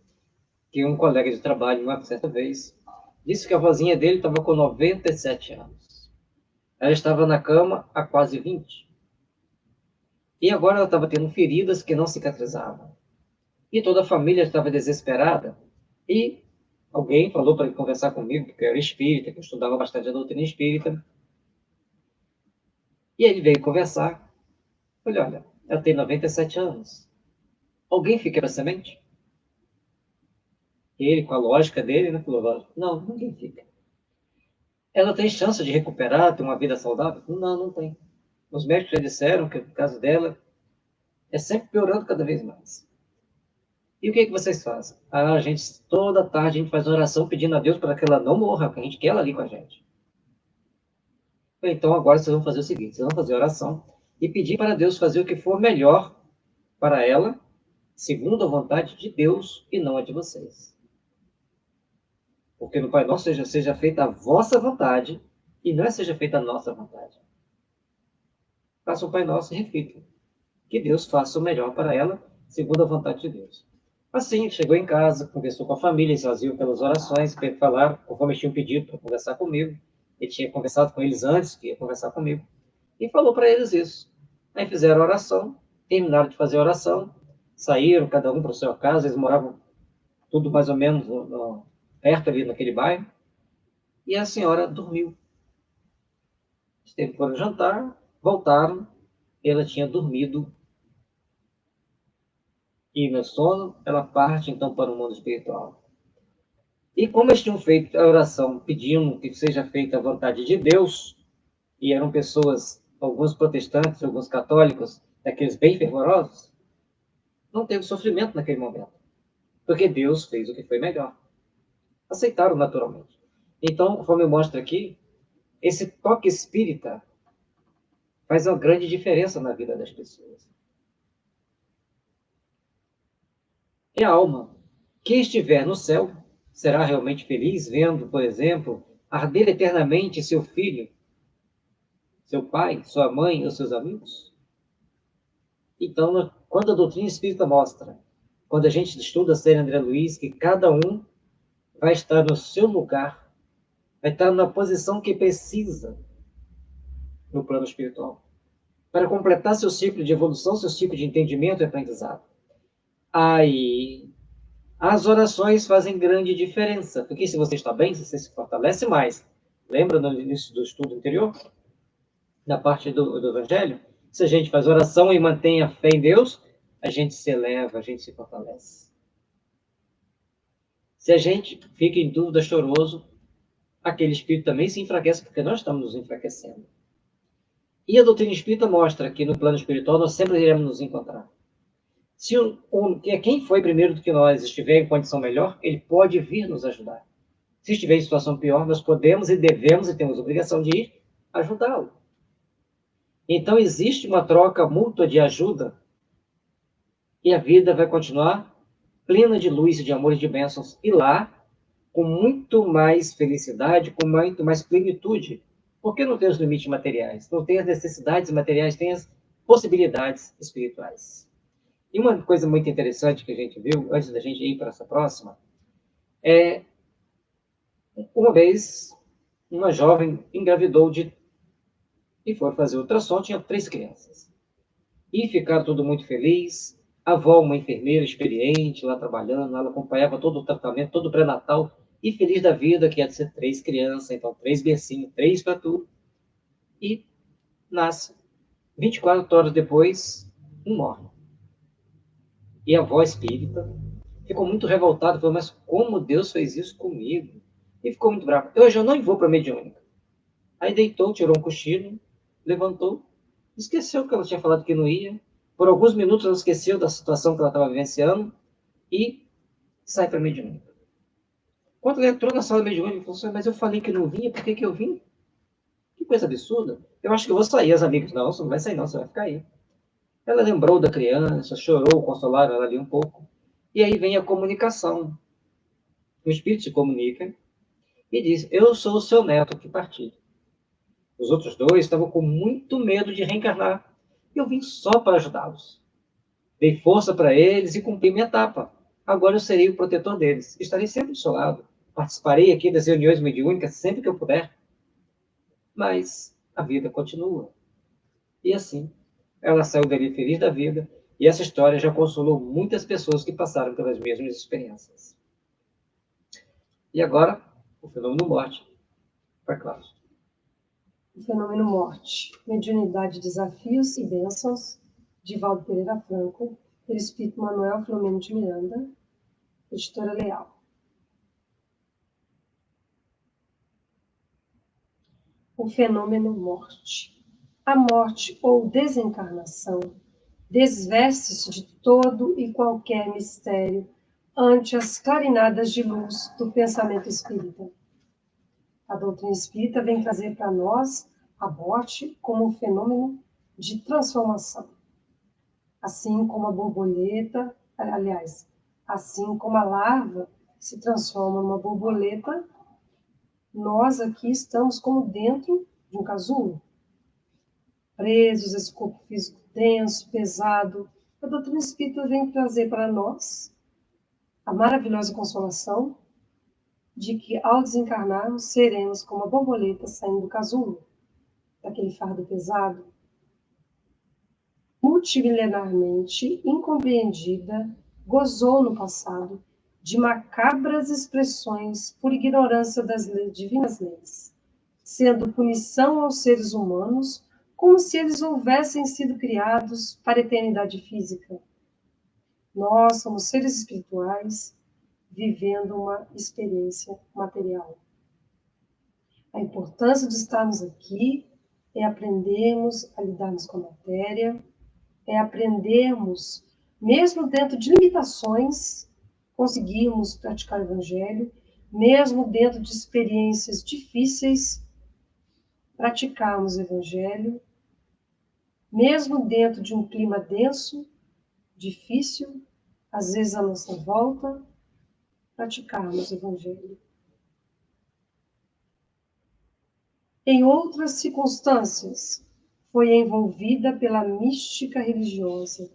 que um colega de trabalho, uma certa vez, disse que a vozinha dele estava com 97 anos. Ela estava na cama há quase 20. E agora ela estava tendo feridas que não cicatrizavam. E toda a família estava desesperada. E alguém falou para ele conversar comigo, porque eu era espírita, que eu estudava bastante a doutrina espírita. E ele veio conversar. Eu falei, olha, ela tem 97 anos. Alguém fica para semente? E ele, com a lógica dele, né, falou, não, ninguém fica. Ela tem chance de recuperar, ter uma vida saudável? Não, não tem. Os médicos já disseram que o caso dela é sempre piorando cada vez mais. E o que vocês fazem? A gente, toda tarde, a gente faz oração pedindo a Deus para que ela não morra, porque a gente quer ela ali com a gente. Então agora vocês vão fazer o seguinte, vocês vão fazer oração e pedir para Deus fazer o que for melhor para ela, segundo a vontade de Deus e não a de vocês. Porque no Pai Nosso seja feita a vossa vontade e não seja feita a nossa vontade. Faça o Pai Nosso e reflita. Que Deus faça o melhor para ela, segundo a vontade de Deus. Assim, chegou em casa, conversou com a família, eles faziam pelas orações, falaram, conforme eles tinham pedido para conversar comigo. Ele tinha conversado com eles antes, que ia conversar comigo. E falou para eles isso. Aí fizeram a oração, terminaram de fazer a oração, saíram, cada um para a sua casa, eles moravam tudo mais ou menos perto ali naquele bairro, e a senhora dormiu. Eles foram jantar, voltaram, ela tinha dormido, e no sono ela parte então para o mundo espiritual. E como eles tinham feito a oração pedindo que seja feita a vontade de Deus, e eram pessoas, alguns protestantes, alguns católicos, daqueles bem fervorosos, não teve sofrimento naquele momento. porque Deus fez o que foi melhor. Aceitaram naturalmente. Então, conforme mostra aqui, esse toque espírita faz uma grande diferença na vida das pessoas. E a alma que estiver no céu será realmente feliz vendo, por exemplo, arder eternamente seu filho, seu pai, sua mãe ou seus amigos? Então, quando a doutrina espírita mostra, quando a gente estuda a série André Luiz, que cada um vai estar no seu lugar, vai estar na posição que precisa no plano espiritual, para completar seu ciclo de evolução, seu ciclo de entendimento e aprendizado. Aí, as orações fazem grande diferença, porque se você está bem, você se fortalece mais. Lembra no início do estudo anterior? Na parte do Evangelho? Se a gente faz oração e mantém a fé em Deus, a gente se eleva, a gente se fortalece. Se a gente fica em dúvida, choroso, aquele espírito também se enfraquece, porque nós estamos nos enfraquecendo. E a doutrina espírita mostra que no plano espiritual nós sempre iremos nos encontrar. Se quem foi primeiro do que nós estiver em condição melhor, ele pode vir nos ajudar. Se estiver em situação pior, nós podemos e devemos e temos obrigação de ir ajudá-lo. Então existe uma troca mútua de ajuda e a vida vai continuar plena de luz, de amor e de bênçãos. E lá, com muito mais felicidade, com muito mais plenitude. Porque não tem os limites materiais, não tem as necessidades materiais, tem as possibilidades espirituais. E uma coisa muito interessante que a gente viu, antes da gente ir para essa próxima, é uma vez uma jovem engravidou e foi fazer ultrassom, tinha 3 crianças. E ficaram tudo muito felizes. A avó, uma enfermeira experiente, lá trabalhando, ela acompanhava todo o tratamento, todo o pré-natal, e feliz da vida, que ia ser 3 crianças, então 3 bercinhos, 3 para tudo. E nasce. 24 horas depois, um morre. E a avó espírita ficou muito revoltada, falou, mas como Deus fez isso comigo? E ficou muito brava. Hoje eu não vou para a mediúnica. Aí deitou, tirou um cochilo, levantou, esqueceu que ela tinha falado que não ia. Por alguns minutos ela esqueceu da situação que ela estava vivenciando e sai para a mediúnica. Quando ela entrou na sala mediúnica, ela falou assim, mas eu falei que não vinha, por que eu vim? Que coisa absurda. Eu acho que eu vou sair. As amigas, não, você não vai sair não, você vai ficar aí. Ela lembrou da criança, chorou, consolaram ela ali um pouco. E aí vem a comunicação. O espírito se comunica e diz, eu sou o seu neto que partiu. Os outros 2 estavam com muito medo de reencarnar. Eu vim só para ajudá-los. Dei força para eles e cumpri minha etapa. Agora eu serei o protetor deles. Estarei sempre do seu lado. Participarei aqui das reuniões mediúnicas sempre que eu puder. Mas a vida continua. E assim, ela saiu dali feliz da vida. E essa história já consolou muitas pessoas que passaram pelas mesmas experiências. E agora, o fenômeno morte. Para Cláudio. O fenômeno morte, mediunidade, desafios e bênçãos, de Valdo Pereira Franco, pelo Espírito Manuel Filomeno de Miranda, editora Leal. O fenômeno morte. A morte ou desencarnação desveste-se de todo e qualquer mistério ante as clarinadas de luz do pensamento espírita. A doutrina espírita vem trazer para nós a morte como um fenômeno de transformação. Assim como a borboleta, aliás, assim como a larva se transforma numa borboleta, nós aqui estamos como dentro de um casulo, presos, esse corpo físico denso, pesado. A doutrina espírita vem trazer para nós a maravilhosa consolação de que, ao desencarnarmos, seremos como a borboleta saindo do casulo, daquele fardo pesado, multimilenarmente incompreendida, gozou no passado de macabras expressões por ignorância das divinas leis, sendo punição aos seres humanos como se eles houvessem sido criados para a eternidade física. Nós somos seres espirituais vivendo uma experiência material. A importância de estarmos aqui é aprendermos a lidarmos com a matéria, é aprendermos, mesmo dentro de limitações, conseguirmos praticar o Evangelho, mesmo dentro de experiências difíceis, praticarmos o Evangelho, mesmo dentro de um clima denso, difícil, às vezes à nossa volta, praticarmos o Evangelho. Em outras circunstâncias, foi envolvida pela mística religiosa,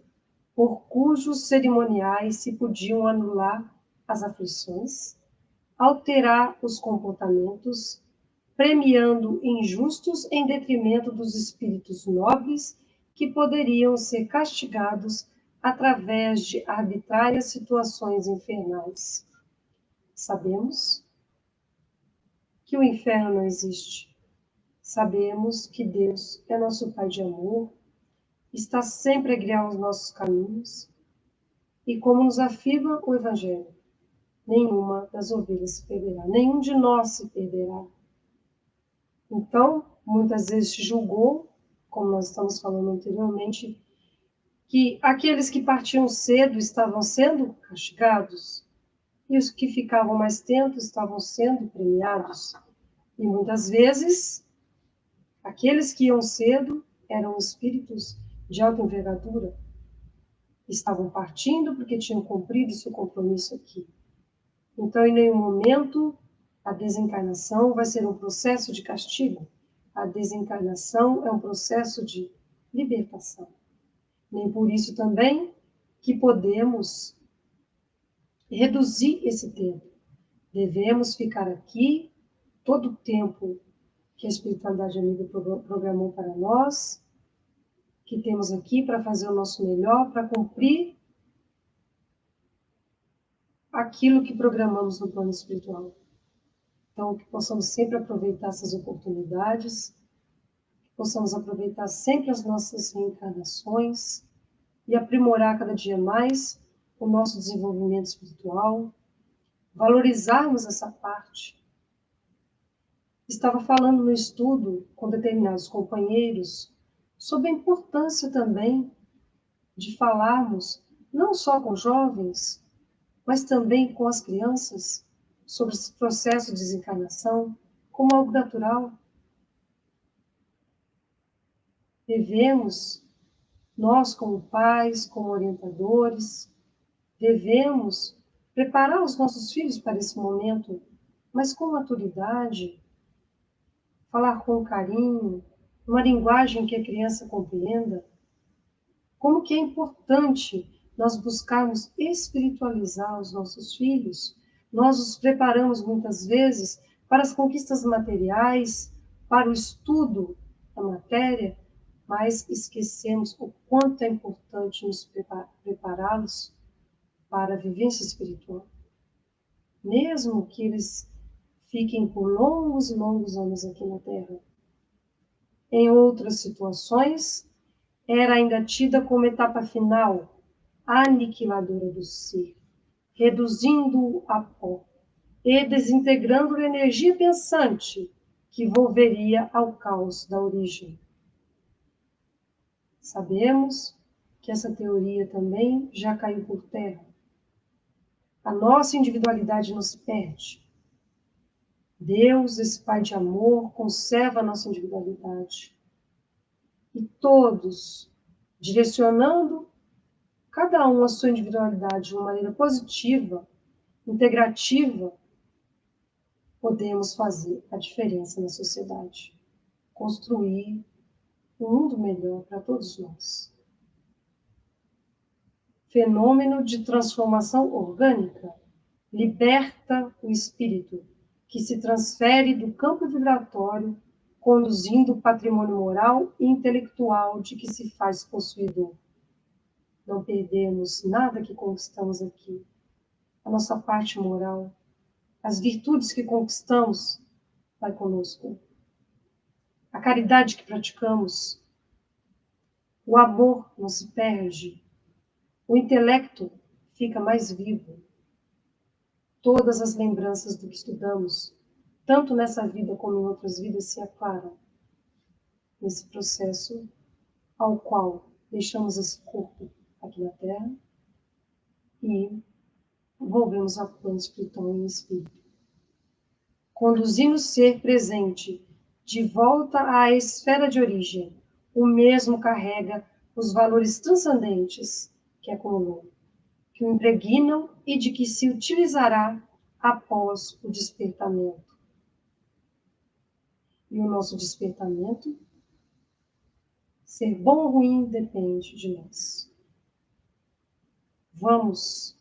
por cujos cerimoniais se podiam anular as aflições, alterar os comportamentos, premiando injustos em detrimento dos espíritos nobres que poderiam ser castigados através de arbitrárias situações infernais. Sabemos que o inferno não existe. Sabemos que Deus é nosso Pai de amor, está sempre a guiar os nossos caminhos, e como nos afirma o Evangelho, nenhuma das ovelhas se perderá, nenhum de nós se perderá. Então, muitas vezes se julgou, como nós estamos falando anteriormente, que aqueles que partiam cedo estavam sendo castigados, e os que ficavam mais tempo estavam sendo premiados. E muitas vezes, aqueles que iam cedo eram espíritos de alta envergadura, estavam partindo porque tinham cumprido seu compromisso aqui. Então, em nenhum momento, a desencarnação vai ser um processo de castigo. A desencarnação é um processo de libertação. Nem por isso também que podemos reduzir esse tempo. Devemos ficar aqui todo o tempo que a espiritualidade amiga programou para nós, que temos aqui para fazer o nosso melhor, para cumprir aquilo que programamos no plano espiritual. Então, que possamos sempre aproveitar essas oportunidades, que possamos aproveitar sempre as nossas reencarnações e aprimorar cada dia mais o nosso desenvolvimento espiritual, valorizarmos essa parte. Estava falando no estudo com determinados companheiros sobre a importância também de falarmos, não só com jovens, mas também com as crianças, sobre esse processo de desencarnação, como algo natural. Devemos, nós como pais, como orientadores, devemos preparar os nossos filhos para esse momento, mas com maturidade, falar com carinho, uma linguagem que a criança compreenda. Como que é importante nós buscarmos espiritualizar os nossos filhos. Nós os preparamos muitas vezes para as conquistas materiais, para o estudo da matéria, mas esquecemos o quanto é importante nos prepará-los para a vivência espiritual. Mesmo que eles fiquem por longos e longos anos aqui na Terra. Em outras situações, era ainda tida como etapa final, aniquiladora do ser, reduzindo-o a pó e desintegrando a energia pensante que volveria ao caos da origem. Sabemos que essa teoria também já caiu por terra. A nossa individualidade não se perde. Deus, esse Pai de amor, conserva a nossa individualidade. E todos, direcionando cada um a sua individualidade de uma maneira positiva, integrativa, podemos fazer a diferença na sociedade, construir um mundo melhor para todos nós. Fenômeno de transformação orgânica liberta o espírito, que se transfere do campo vibratório, conduzindo o patrimônio moral e intelectual de que se faz possuidor. Não perdemos nada que conquistamos aqui. A nossa parte moral, as virtudes que conquistamos, vai conosco. A caridade que praticamos, o amor não se perde, o intelecto fica mais vivo. Todas as lembranças do que estudamos, tanto nessa vida como em outras vidas, se aclaram nesse processo ao qual deixamos esse corpo aqui na Terra e volvemos ao plano espiritual em espírito. Conduzindo o ser presente de volta à esfera de origem, o mesmo carrega os valores transcendentes que acumulou, que o impregnam e de que se utilizará após o despertamento. E o nosso despertamento, ser bom ou ruim, depende de nós. Vamos,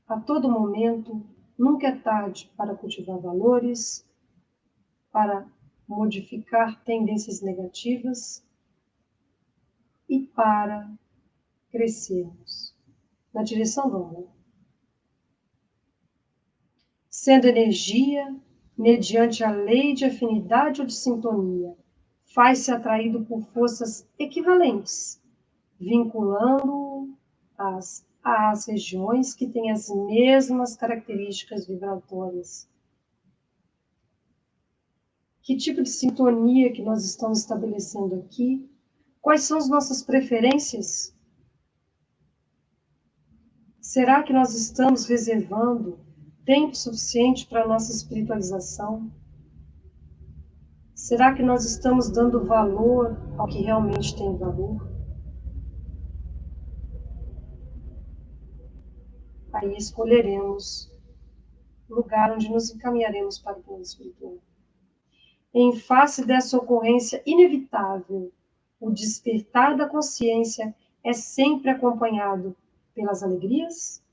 a todo momento, nunca é tarde para cultivar valores, para modificar tendências negativas e para crescermos na direção do amor. Sendo energia, mediante a lei de afinidade ou de sintonia, faz-se atraído por forças equivalentes, vinculando-o às regiões que têm as mesmas características vibratórias. Que tipo de sintonia que nós estamos estabelecendo aqui? Quais são as nossas preferências? Será que nós estamos reservando tempo suficiente para a nossa espiritualização? Será que nós estamos dando valor ao que realmente tem valor? Aí escolheremos o lugar onde nos encaminharemos para o plano espiritual. Em face dessa ocorrência inevitável, o despertar da consciência é sempre acompanhado pelas alegrias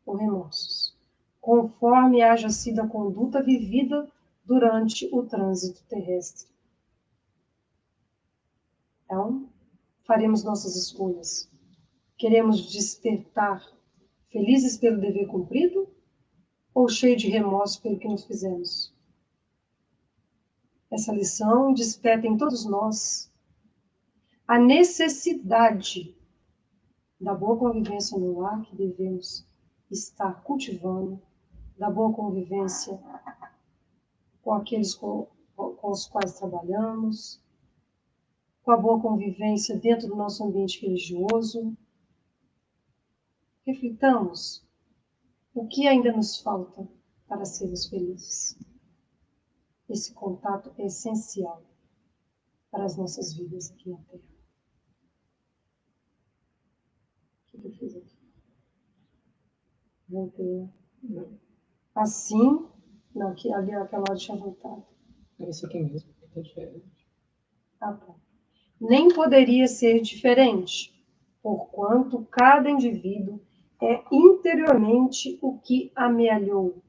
ou remorsos, conforme haja sido a conduta vivida durante o trânsito terrestre. Então, faremos nossas escolhas. Queremos despertar felizes pelo dever cumprido ou cheios de remorso pelo que nos fizemos? Essa lição desperta em todos nós a necessidade da boa convivência no lar que devemos estar cultivando, da boa convivência com aqueles com os quais trabalhamos, com a boa convivência dentro do nosso ambiente religioso. Reflitamos o que ainda nos falta para sermos felizes. Esse contato é essencial para as nossas vidas aqui na Terra. O que eu fiz aqui? Voltei. Assim, não, que ali aquela hora tinha voltado. É isso aqui mesmo, tá diferente. Ah, tá. Nem poderia ser diferente, porquanto cada indivíduo é interiormente o que amealhou,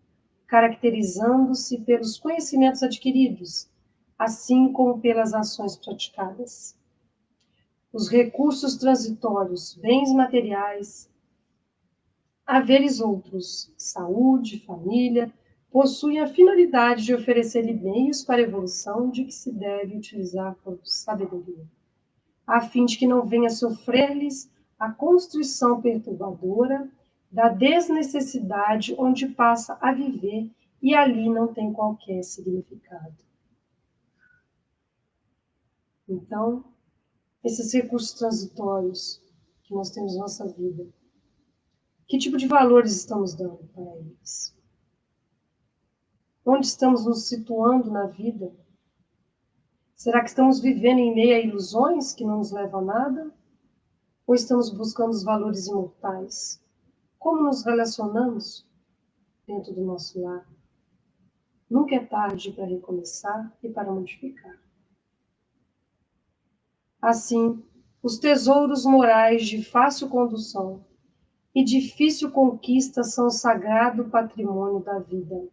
caracterizando-se pelos conhecimentos adquiridos, assim como pelas ações praticadas. Os recursos transitórios, bens materiais, haveres outros, saúde, família, possuem a finalidade de oferecer-lhe meios para a evolução de que se deve utilizar com sabedoria, a fim de que não venha sofrer-lhes a construção perturbadora da desnecessidade onde passa a viver e ali não tem qualquer significado. Então, esses recursos transitórios que nós temos na nossa vida, que tipo de valores estamos dando para eles? Onde estamos nos situando na vida? Será que estamos vivendo em meio a ilusões que não nos levam a nada? Ou estamos buscando os valores imortais? Como nos relacionamos dentro do nosso lar? Nunca é tarde para recomeçar e para modificar. Assim, os tesouros morais de fácil condução e difícil conquista são o sagrado patrimônio da vida.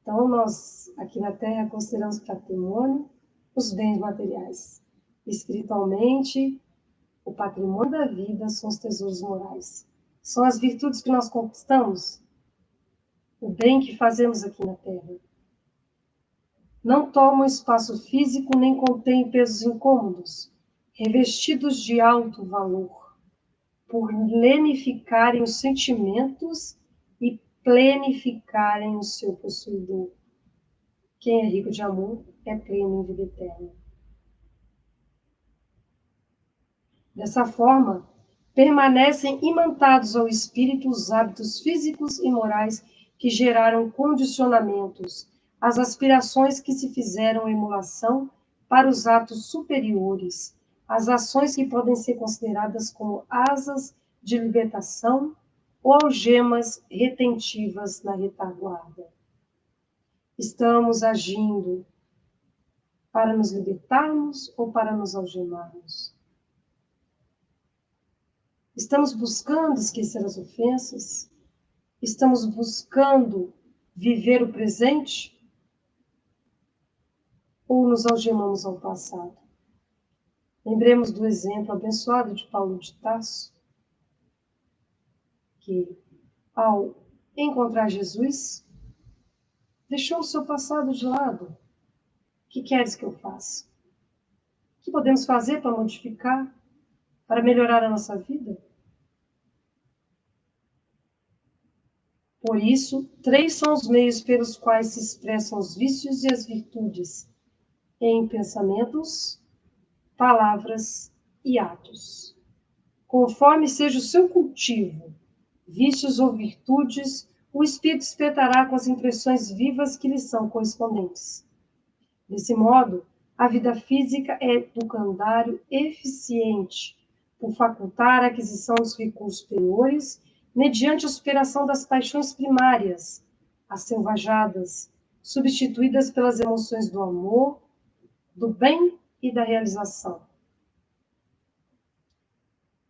Então, nós, aqui na Terra, consideramos patrimônio os bens materiais. Espiritualmente, o patrimônio da vida são os tesouros morais. São as virtudes que nós conquistamos, o bem que fazemos aqui na Terra. Não tomam espaço físico nem contêm pesos incômodos, revestidos de alto valor, por lenificarem os sentimentos e plenificarem o seu possuidor. Quem é rico de amor é pleno em vida eterna. Dessa forma, permanecem imantados ao espírito os hábitos físicos e morais que geraram condicionamentos, as aspirações que se fizeram emulação para os atos superiores, as ações que podem ser consideradas como asas de libertação ou algemas retentivas na retaguarda. Estamos agindo para nos libertarmos ou para nos algemarmos? Estamos buscando esquecer as ofensas? Estamos buscando viver o presente? Ou nos algemamos ao passado? Lembremos do exemplo abençoado de Paulo de Tarso, que, ao encontrar Jesus, deixou o seu passado de lado. O que queres que eu faça? O que podemos fazer para modificar, para melhorar a nossa vida? Por isso, 3 são os meios pelos quais se expressam os vícios e as virtudes, em pensamentos, palavras e atos. Conforme seja o seu cultivo, vícios ou virtudes, o espírito espetará com as impressões vivas que lhe são correspondentes. Desse modo, a vida física é educandário eficiente, por facultar a aquisição dos recursos superiores, mediante a superação das paixões primárias, as selvajadas, substituídas pelas emoções do amor, do bem e da realização.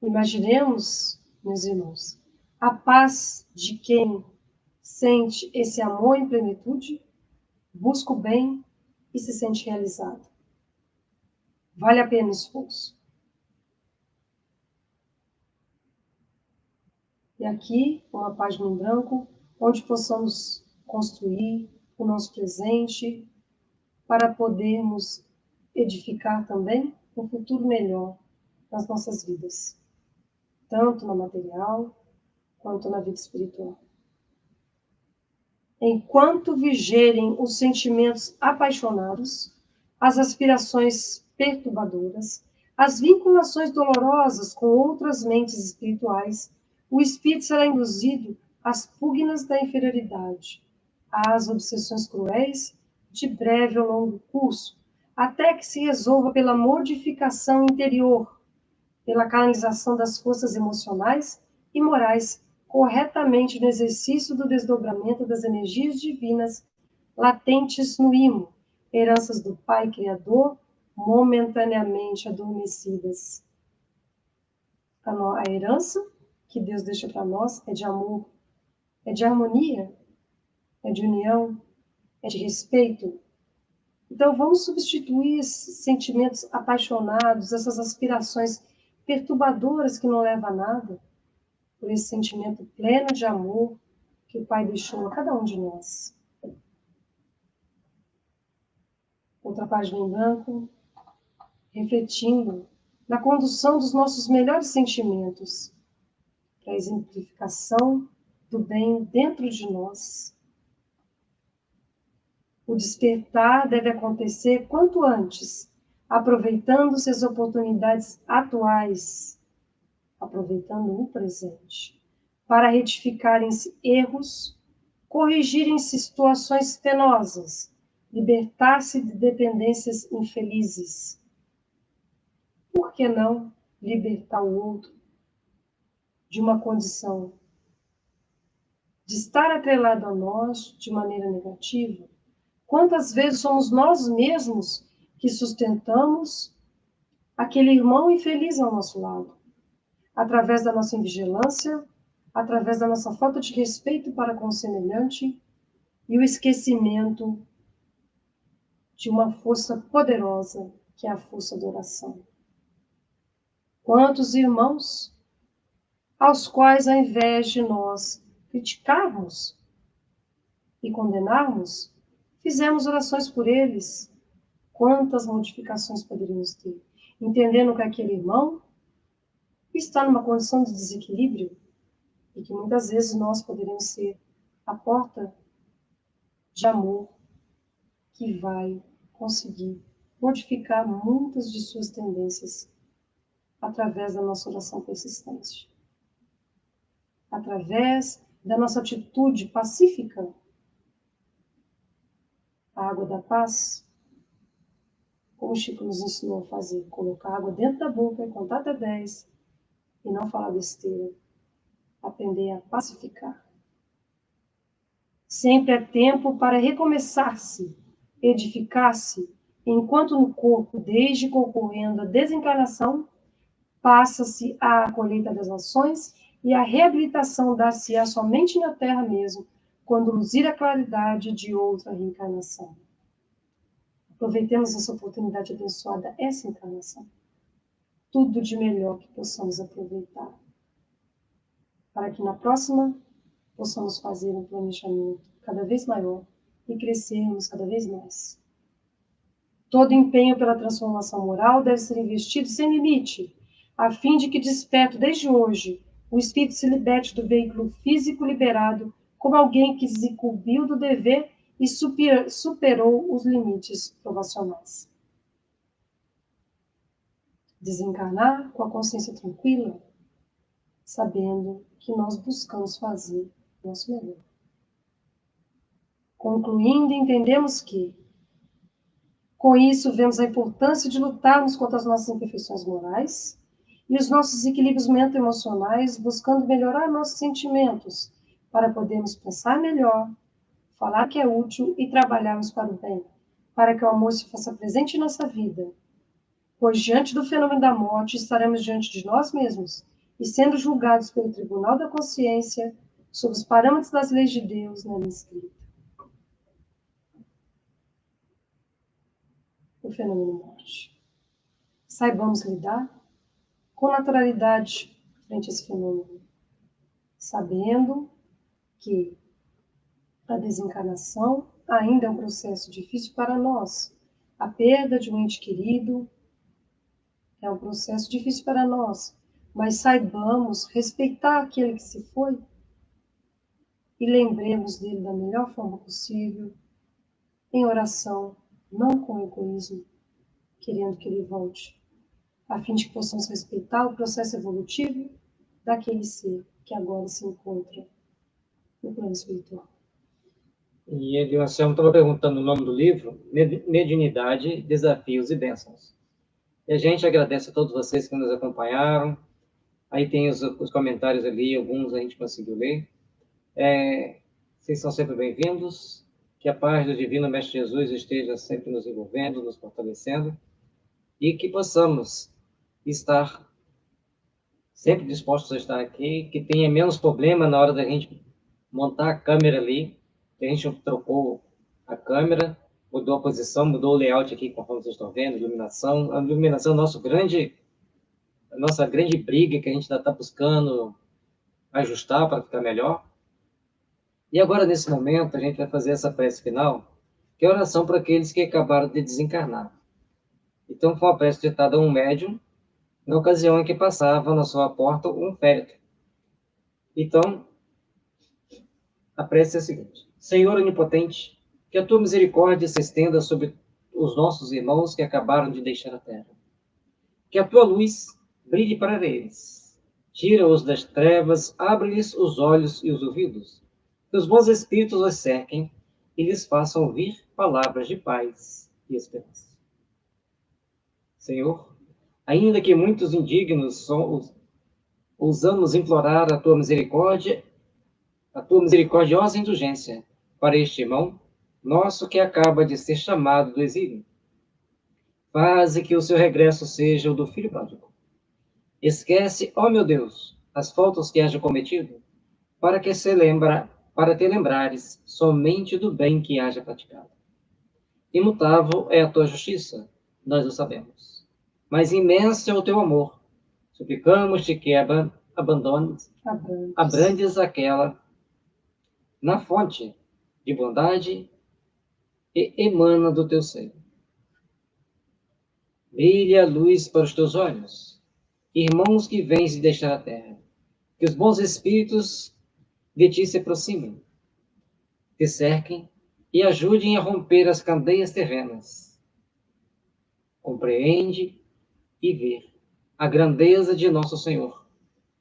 Imaginemos, meus irmãos, a paz de quem sente esse amor em plenitude, busca o bem e se sente realizado. Vale a pena o esforço. E aqui, uma página em branco, onde possamos construir o nosso presente para podermos edificar também um futuro melhor nas nossas vidas, tanto na material quanto na vida espiritual. Enquanto vigerem os sentimentos apaixonados, as aspirações perturbadoras, as vinculações dolorosas com outras mentes espirituais, o espírito será induzido às pugnas da inferioridade, às obsessões cruéis, de breve ou longo curso, até que se resolva pela modificação interior, pela canalização das forças emocionais e morais corretamente no exercício do desdobramento das energias divinas latentes no imo, heranças do Pai Criador, momentaneamente adormecidas. A herança que Deus deixa para nós é de amor, é de harmonia, é de união, é de respeito. Então vamos substituir esses sentimentos apaixonados, essas aspirações perturbadoras que não levam a nada, por esse sentimento pleno de amor que o Pai deixou a cada um de nós. Outra página em branco, refletindo na condução dos nossos melhores sentimentos, para a exemplificação do bem dentro de nós. O despertar deve acontecer quanto antes, aproveitando-se as oportunidades atuais, aproveitando o presente, para retificarem-se erros, corrigirem-se situações penosas, libertar-se de dependências infelizes. Por que não libertar o outro de uma condição de estar atrelado a nós de maneira negativa? Quantas vezes somos nós mesmos que sustentamos aquele irmão infeliz ao nosso lado, através da nossa invigilância, através da nossa falta de respeito para com o semelhante e o esquecimento de uma força poderosa, que é a força da oração. Quantos irmãos aos quais, ao invés de nós criticarmos e condenarmos, fizemos orações por eles. Quantas modificações poderíamos ter? Entendendo que aquele irmão está numa condição de desequilíbrio e que muitas vezes nós poderíamos ser a porta de amor que vai conseguir modificar muitas de suas tendências através da nossa oração persistente, através da nossa atitude pacífica. A água da paz, como o Chico nos ensinou a fazer, colocar água dentro da boca e contar até 10 e não falar besteira, aprender a pacificar. Sempre é tempo para recomeçar-se, edificar-se, enquanto no corpo, desde concorrendo à desencarnação, passa-se a colheita das ações e a reabilitação dar-se-á somente na Terra mesmo, quando luzir a claridade de outra reencarnação. Aproveitemos essa oportunidade abençoada, essa encarnação. Tudo de melhor que possamos aproveitar, para que na próxima possamos fazer um planejamento cada vez maior e crescermos cada vez mais. Todo empenho pela transformação moral deve ser investido sem limite, a fim de que, desperto desde hoje, o espírito se liberte do veículo físico liberado como alguém que se incumbiu do dever e superou os limites provacionais. Desencarnar com a consciência tranquila, sabendo que nós buscamos fazer o nosso melhor. Concluindo, entendemos que, com isso, vemos a importância de lutarmos contra as nossas imperfeições morais e os nossos equilíbrios mental-emocionais, buscando melhorar nossos sentimentos, para podermos pensar melhor, falar que é útil e trabalharmos para o bem, para que o amor se faça presente em nossa vida. Pois, diante do fenômeno da morte, estaremos diante de nós mesmos e sendo julgados pelo Tribunal da Consciência, sob os parâmetros das leis de Deus na lei escrita. O fenômeno morte. Saibamos lidar com naturalidade frente a esse fenômeno, sabendo que a desencarnação ainda é um processo difícil para nós. A perda de um ente querido é um processo difícil para nós, mas saibamos respeitar aquele que se foi e lembremos dele da melhor forma possível, em oração, não com egoísmo, querendo que ele volte, a fim de que possamos respeitar o processo evolutivo daquele ser que agora se encontra no plano espiritual. E ele, o Anselmo estava perguntando o nome do livro, Mediunidade, Desafios e Bênçãos. E a gente agradece a todos vocês que nos acompanharam. Aí tem os comentários ali, alguns a gente conseguiu ler. Vocês são sempre bem-vindos. Que a paz do Divino Mestre Jesus esteja sempre nos envolvendo, nos fortalecendo. E que possamos estar sempre dispostos a estar aqui, que tenha menos problema na hora da gente montar a câmera ali. A gente trocou a câmera, mudou a posição, mudou o layout aqui, conforme vocês estão vendo, iluminação. A iluminação é a nossa grande briga que a gente ainda está buscando ajustar para ficar melhor. E agora, nesse momento, a gente vai fazer essa prece final, que é a oração para aqueles que acabaram de desencarnar. Então, foi uma prece ditada a um médium, na ocasião em que passava na sua porta um féretro. Então, a prece é a seguinte: Senhor onipotente, que a tua misericórdia se estenda sobre os nossos irmãos que acabaram de deixar a terra. Que a tua luz brilhe para eles. Tira-os das trevas, abre-lhes os olhos e os ouvidos. Que os bons espíritos os cerquem e lhes façam ouvir palavras de paz e esperança. Senhor, ainda que muitos indignos ousamos implorar a tua misericordiosa indulgência para este irmão nosso que acaba de ser chamado do exílio. Faze que o seu regresso seja o do filho pródigo. Esquece, ó meu Deus, as faltas que haja cometido, para te lembrares somente do bem que haja praticado. Imutável é a tua justiça, nós o sabemos, mas imenso é o teu amor. Suplicamos-te que abrandes aquela na fonte de bondade e emana do teu seio. Brilha a luz para os teus olhos, irmãos que vens de deixar a terra, que os bons espíritos de ti se aproximem, te cerquem e ajudem a romper as cadeias terrenas. Compreende e vê a grandeza de nosso Senhor.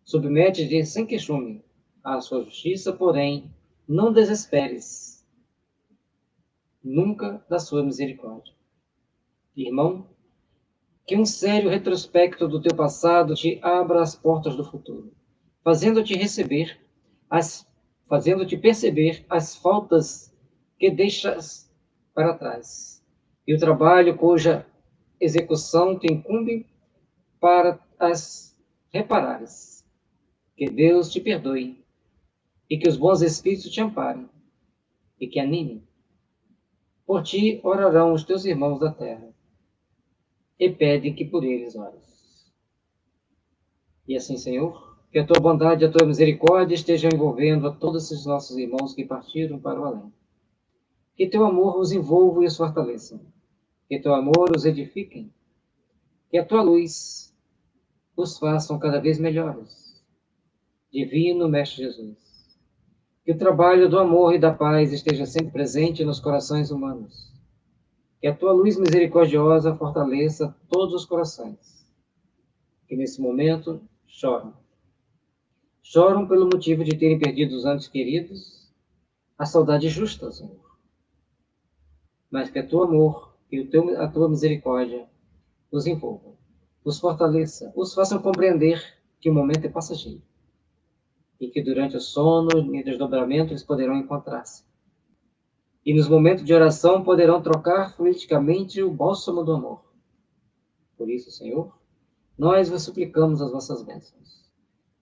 Submete-te sem queixume à sua justiça, porém, não desesperes nunca da sua misericórdia. Irmão, que um sério retrospecto do teu passado te abra as portas do futuro, fazendo-te perceber as faltas que deixas para trás e o trabalho cuja execução te incumbe para as reparares. Que Deus te perdoe e que os bons espíritos te amparem e que anime. Por ti orarão os teus irmãos da terra e pedem que por eles ores. E assim, Senhor, que a tua bondade e a tua misericórdia estejam envolvendo a todos esses nossos irmãos que partiram para o além. Que teu amor os envolva e os fortaleça. Que teu amor os edifique. Que a tua luz os façam cada vez melhores. Divino Mestre Jesus, que o trabalho do amor e da paz esteja sempre presente nos corações humanos. Que a tua luz misericordiosa fortaleça todos os corações que nesse momento choram. Choram pelo motivo de terem perdido os entes queridos, a saudade justa, Senhor. Mas que o teu amor e a tua misericórdia os envolvam, os fortaleça, os façam compreender que o momento é passageiro e que durante o sono e desdobramento eles poderão encontrar-se. E nos momentos de oração poderão trocar fluidicamente o bálsamo do amor. Por isso, Senhor, nós vos suplicamos as vossas bênçãos.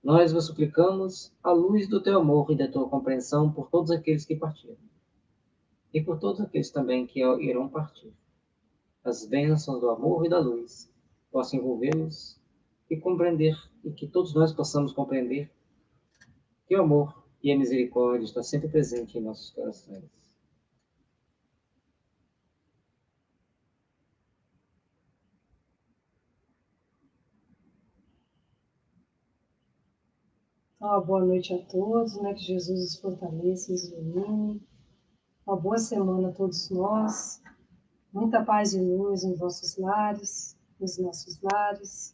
Nós vos suplicamos a luz do teu amor e da tua compreensão por todos aqueles que partiram. E por todos aqueles também que irão partir. As bênçãos do amor e da luz possam envolvê-los e compreender, e que todos nós possamos compreender que o amor e a misericórdia estão sempre presentes em nossos corações. Uma boa noite a todos, né? Que Jesus os fortaleça e os ilumine. Uma boa semana a todos nós. Muita paz e luz em vossos lares, nos nossos lares.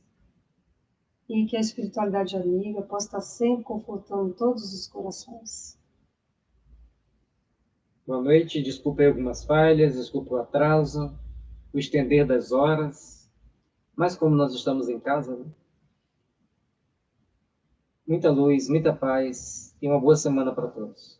E que a espiritualidade amiga possa estar sempre confortando todos os corações. Boa noite, desculpe algumas falhas, desculpe o atraso, o estender das horas, mas como nós estamos em casa, né? Muita luz, muita paz e uma boa semana para todos.